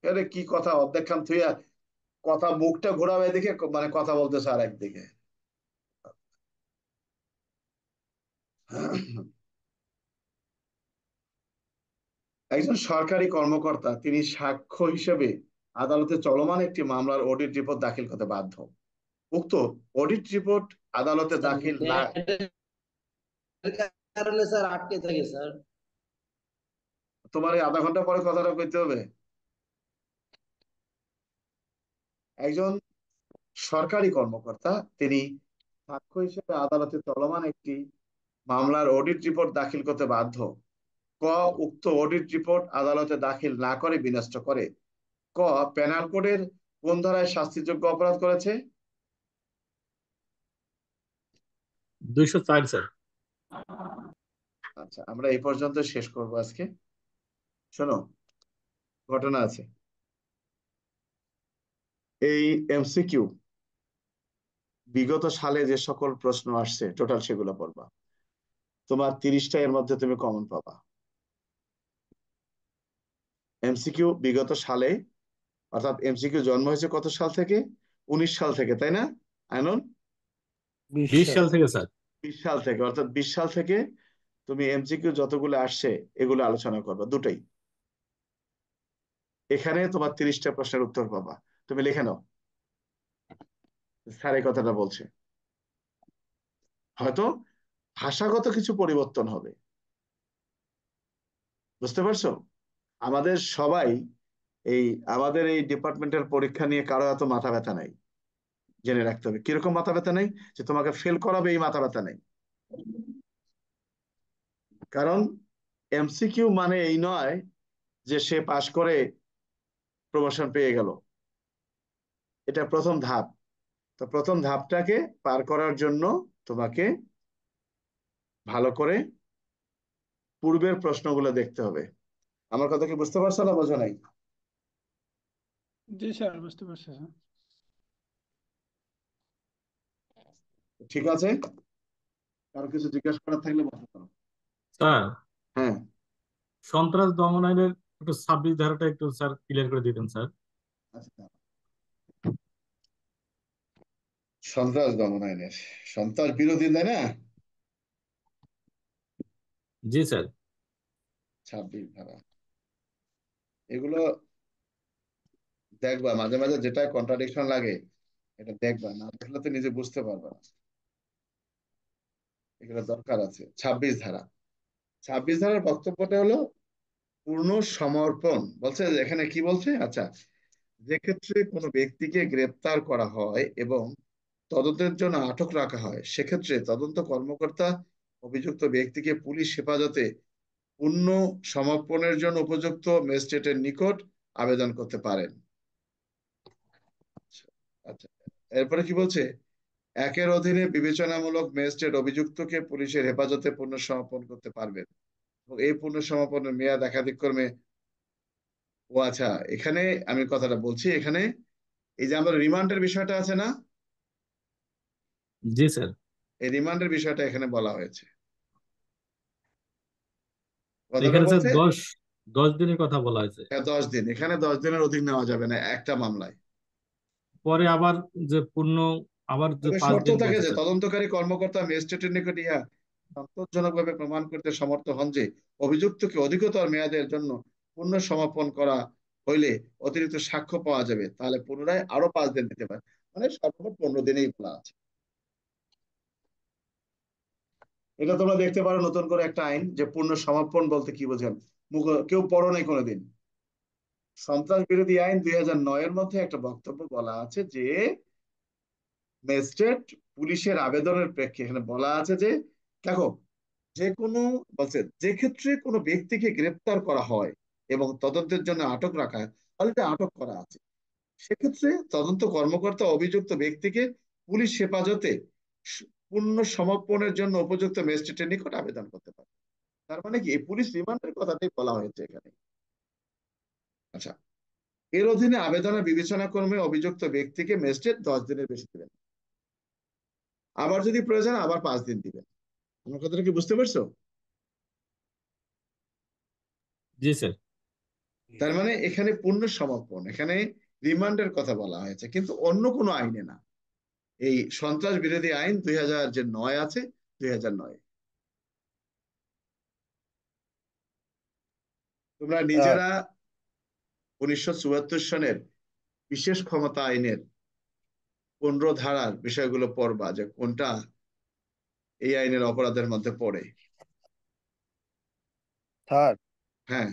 আরে কি কথা, অর্ধেক খান থুইয়া কথা, মুখটা ঘোরাবে দেখে মানে কথা বলতেছে আর একদিকে। একজন সরকারি কর্মকর্তা তিনি সাক্ষ্য হিসেবে আদালতে চলমান একটি মামলার অডিট রিপোর্ট দাখিল করতে বাধ্য। উক্ত অডিট রিপোর্ট আদালতে স্যার, দাখিল না। ম্যাটের কারণে স্যার আটকে থাকে স্যার। তোমার এই আধা ঘন্টা পরে কথাটা কইতে হবে। একজন সরকারি কর্মকর্তা তিনি সাক্ষ্য হিসেবে আদালতে চলমান একটি মামলার অডিট রিপোর্ট দাখিল করতে বাধ্য। ক, উক্ত অডিট রিপোর্ট আদালতে দাখিল না করে বিনষ্ট করে। ক, পেনাল কোডের কোন ধারায় শাস্তিযোগ্য অপরাধ করেছে? 204 স্যার। আচ্ছা, আমরা এই পর্যন্ত শেষ করব আজকে। শোনো, ঘটনা আছে। এই এমসিকিউ বিগত সালে যে সকল প্রশ্ন আসছে টোটাল সেগুলো পড়বা। তোমার 30টা এর মধ্যে তুমি কমন পাবা। এমসিকিউ বিগত সালে, অর্থাৎ এমসিকিউ জন্ম হয়েছে কত সাল থেকে? 19 সাল থেকে, তাই না আইনুল? 20 20 সাল। সাল থেকে স্যার। 20 সাল থেকে, অর্থাৎ 20 সাল থেকে তুমি এমসিকিউ যতগুলো আসছে এগুলো আলোচনা করবা, দুটোই। এখানে তোমার 30টা প্রশ্নের উত্তর পাবা। তুমি লিখে নাও, স্যার এই কথাটা বলছে। হয়তো ভাষাগত কিছু পরিবর্তন হবে, বুঝতে পারছো? আমাদের সবাই এই আমাদের এই ডিপার্টমেন্টের পরীক্ষা নিয়ে কারো এত মাথা ব্যথা নাই। জেনে রাখতে হবে কিরকম মাথা ব্যথা নেই, যে তোমাকে ফেল করাবে এই মাথা ব্যথা নেই। কারণ এমসিকিউ মানে এই নয় যে সে পাশ করে প্রমোশন পেয়ে গেল। এটা প্রথম ধাপ। তো প্রথম ধাপটাকে পার করার জন্য তোমাকে ভালো করে পূর্বের প্রশ্নগুলো দেখতে হবে। আমার কথা কি বুঝতে পারছো না বোঝো নাই? জি স্যার, বুঝতে পারছি স্যার। ঠিক আছে, কারো কিছু জিজ্ঞাসা করার থাকলে বলতে পারো। স্যার, হ্যাঁ, সন্ত্রাস দমন আইনের একটু 26 ধারাটা একটু স্যার ক্লিয়ার করে দিতেন স্যার। আচ্ছা। সন্ত্রাস দমন আইনের সন্ত্রাস বিরোধী, তাই না? জি স্যার। 26 ধারা, এগুলো দেখবা মাঝে মাঝে, যেটা কন্ট্রাডিকশন লাগে এটা দেখবা, না দেখলে তো নিজে বুঝতে পারবে না। এগুলো দরকার আছে। 26 ধারা, 26 ধারার বক্তব্যটা হলো পূর্ণ সমর্পণ। বলছে এখানে কি বলছে, আচ্ছা, যে ক্ষেত্রে কোনো ব্যক্তিকে গ্রেপ্তার করা হয় এবং তদন্তের জন্য আটক রাখা হয়, সেক্ষেত্রে তদন্ত কর্মকর্তা অভিযুক্ত ব্যক্তিকে পুলিশ হেফাজতে পূর্ণ সমর্পণের জন্য উপযুক্ত ম্যাজিস্ট্রেটের নিকট আবেদন করতে পারেন। আচ্ছা, এরপরে কি বলছে, একের অধীনে বিবেচনামূলক ম্যাজিস্ট্রেট অভিযুক্তকে পুলিশের হেফাজতে পূর্ণ সমর্পণ করতে পারবেন এবং এই পূর্ণ সমর্পণের মেয়াদ একাধিক্রমে। ও আচ্ছা, এখানে আমি কথাটা বলছি, এখানে এই যে আমাদের রিমান্ডের বিষয়টা আছে না, জি স্যার। এই রিমান্ডের বিষয়টা এখানে বলা হয়েছে। কথাটা এখানে স্যার বলছে 10 দিনের কথা বলা হয়েছে। 10 দিন, এখানে 10 দিনের অধিক নেওয়া যাবে না একটা মামলায়। পরে আবার যে আবার যে তবে 5 শর্ত দিন থাকে দিয়েছে যে স্যার। তদন্তকারী কর্মকর্তা ম্যাজিস্ট্রেটের নিকট ইহা সন্তোষজনকভাবে প্রমাণ করতে সমর্থ হন যে অভিযুক্তকে অধিকতর মেয়াদের জন্য পূর্ণ সমাপন করা হইলে অতিরিক্ত সাক্ষ্য পাওয়া যাবে, তাহলে পুনরায় আরো 5 দিন দিতে পারে। মানে সর্বমোট 15 দিনেই বলা আছে। এটা তোমরা দেখতে পারো নতুন করে একটা আইন, যে পূর্ণ সমাপন বলতে কি বোঝেন, কেউ পড়ো নাই কোনোদিন। সন্ত্রাস বিরোধী আইন 2009 এর মধ্যে একটা বক্তব্য বলা আছে যে ম্যাজিস্ট্রেট পুলিশের আবেদনের প্রেক্ষে, এখানে বলা আছে যে দেখো, যে কোনো, বলছে যে ক্ষেত্রে কোনো ব্যক্তিকে গ্রেপ্তার করা হয় এবং তদন্তের জন্য আটক রাখা হয়, অলরেডি আটক করা আছে, সেক্ষেত্রে তদন্ত কর্মকর্তা অভিযুক্ত ব্যক্তিকে পুলিশ হেফাজতে পূর্ণ সমর্পণের জন্য উপযুক্ত ম্যাজিস্ট্রেটের নিকট আবেদন করতে পারে। তার মানে কি, এই পুলিশ রিমান্ডের কথাটাই বলা হয়েছে এখানে। আচ্ছা, এর অধীনে আবেদনের বিবেচনা ক্রমে অভিযুক্ত ব্যক্তিকে ম্যাজিস্ট্রেট 10 দিনের বেশি দেবেন, আবার যদি প্রয়োজন আবার 5 দিন দিবেন। আমার কথাটা কি বুঝতে পারছো? জি স্যার। তার মানে এখানে পূর্ণ সমর্পণ, এখানে রিমান্ডের কথা বলা হয়েছে, কিন্তু অন্য কোনো আইনে না। এই সন্ত্রাস বিরোধী আইন 2000 যে 9 আছে, 2009। তোমরা স্যার, নিজেরা 1974 সনের বিশেষ ক্ষমতা আইনের 15 ধারার বিষয়গুলো পড়বা, যে কোনটা এই আইনের অপরাধের মধ্যে পড়ে। স্যার, হ্যাঁ,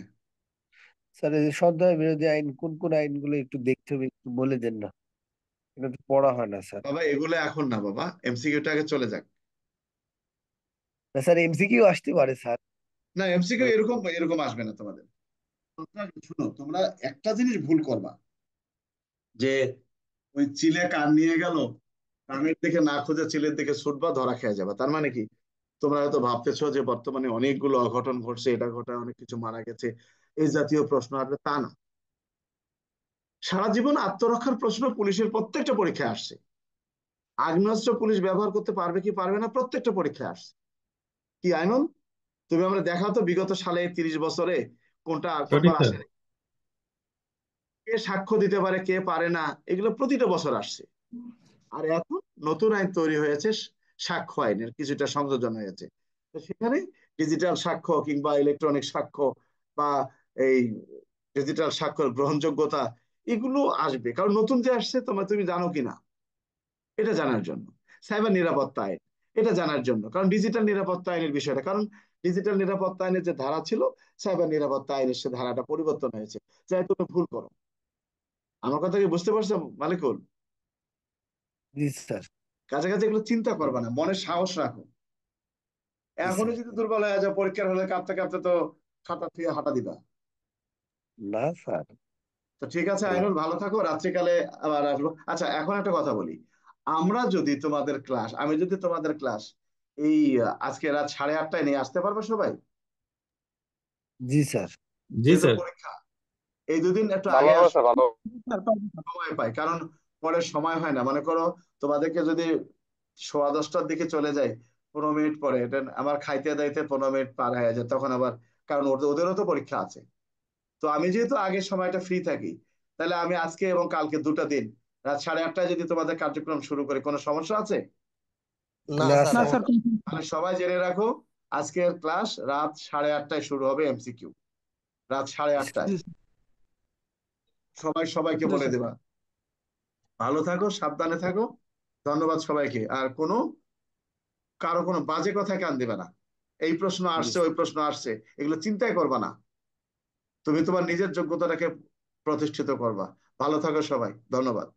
স্যার, এই যে সন্ত্রাস বিরোধী আইন কোন কোন আইনগুলো একটু দেখতে হবে, একটু বলে দেন না। এটা তো পড়া হয় না স্যার। বাবা এগুলো এখন না, বাবা এমসিকিউটা আগে চলে যাক। না স্যার, এমসিকিউ আসতে পারে স্যার। না, এমসিকিউ এরকম এরকম আসবে না তোমাদের। শুনো, তোমরা একটা জিনিস ভুল করবা, যে ওই চিলে কান নিয়ে গেল, কানের দিকে না খুঁজে চিলের দিকে ছুটবা, ধরা খেয়ে যাবে। তার মানে কি, তোমরা হয়তো ভাবতেছো যে বর্তমানে অনেকগুলো অঘটন ঘটছে, এটা ঘটায় অনেক কিছু মারা গেছে, এই জাতীয় প্রশ্ন আসবে, তা না। সারা জীবন আত্মরক্ষার প্রশ্ন পুলিশের প্রত্যেকটা পরীক্ষায় আসছে। আগ্নেয়াস্ত্র পুলিশ ব্যবহার করতে পারবে কি পারবে না, প্রত্যেকটা পরীক্ষায় আসছে। কি আইনুল, তুমি আমরা দেখাও তো বিগত সালে 30 বছরে কোনটা সঠিক কোনবার স্যার। আসে নাই? কে সাক্ষ্য দিতে পারে, কে পারে না, এগুলো প্রতিটা বছর আসছে। আর এখন নতুন আইন তৈরি হয়েছে, সাক্ষ্য আইনের কিছুটা সংযোজন হয়েছে। তো সেখানে ডিজিটাল সাক্ষ্য কিংবা ইলেকট্রনিক সাক্ষ্য বা এই ডিজিটাল সাক্ষ্যের গ্রহণযোগ্যতা, এগুলো আসবে। কারণ নতুন যে আসছে, তুমি জানো কিনা এটা জানার জন্য। সাইবার নিরাপত্তা আইন, এটা জানার জন্য। কারণ ডিজিটাল নিরাপত্তা আইনের বিষয়টা, কারণ ডিজিটাল নিরাপত্তা আইনের যে ধারা ছিল, সাইবার নিরাপত্তা আইনের সে ধারাটা পরিবর্তন হয়েছে, যাই তুমি ভুল করো। আমার কথা কি বুঝতে পারছো মালিকুল? জি স্যার। কাছাকাছি এগুলো চিন্তা করবা না, মনে সাহস রাখো। জি এখনই স্যার। যদি দুর্বল হয়ে যাও, পরীক্ষার হলে কাঁপতে কাঁপতে তো খাতা থেকে হাঁটা দিবা। না স্যার। তো ঠিক আছে আইনুল, ভালো থাকো, রাত্রিকালে আবার আসবো। আচ্ছা, এখন একটা কথা বলি, আমি যদি তোমাদের ক্লাস এই আজকে রাত 8:30টায় নিয়ে আসতে পারবো সবাই? জি স্যার। জি যেহেতু স্যার। পরীক্ষা, এই দুদিন একটু ভালো আগে হবে আসো, স্যার, ভালো। স্যার পারবো স্যার। সময় পাই। কারণ পরে সময় হয় না, মনে করো তোমাদেরকে যদি 10:15টার দিকে চলে যাই, 15 মিনিট পরে এটা আমার খাইতে দাইতে 15 মিনিট পার হয়ে যায়, তখন আবার, কারণ ওদেরও তো পরীক্ষা আছে। তো আমি যেহেতু আগের সময়টা ফ্রি থাকি, তাহলে আমি আজকে এবং কালকে দুটো দিন রাত 8:30টায় যদি তোমাদের কার্যক্রম শুরু করি, কোনো সমস্যা আছে? না না স্যার, না স্যার। স্যার তাহলে সবাই জেনে রাখো, আজকের ক্লাস রাত 8:30টায় শুরু হবে, এমসিকিউ রাত 8:30টায়। জি সবাই সবাইকে জি বলে স্যার। দেবা। ভালো থাকো, সাবধানে থাকো। ধন্যবাদ সবাইকে। আর কারো কোনো বাজে কথায় কান দিবে না। এই প্রশ্ন জি আসছে, স্যার। ওই প্রশ্ন আসছে, এগুলো চিন্তাই করবা না। তুমি তোমার নিজের যোগ্যতাটাকে প্রতিষ্ঠিত করবা। ভালো থাকো সবাই, ধন্যবাদ।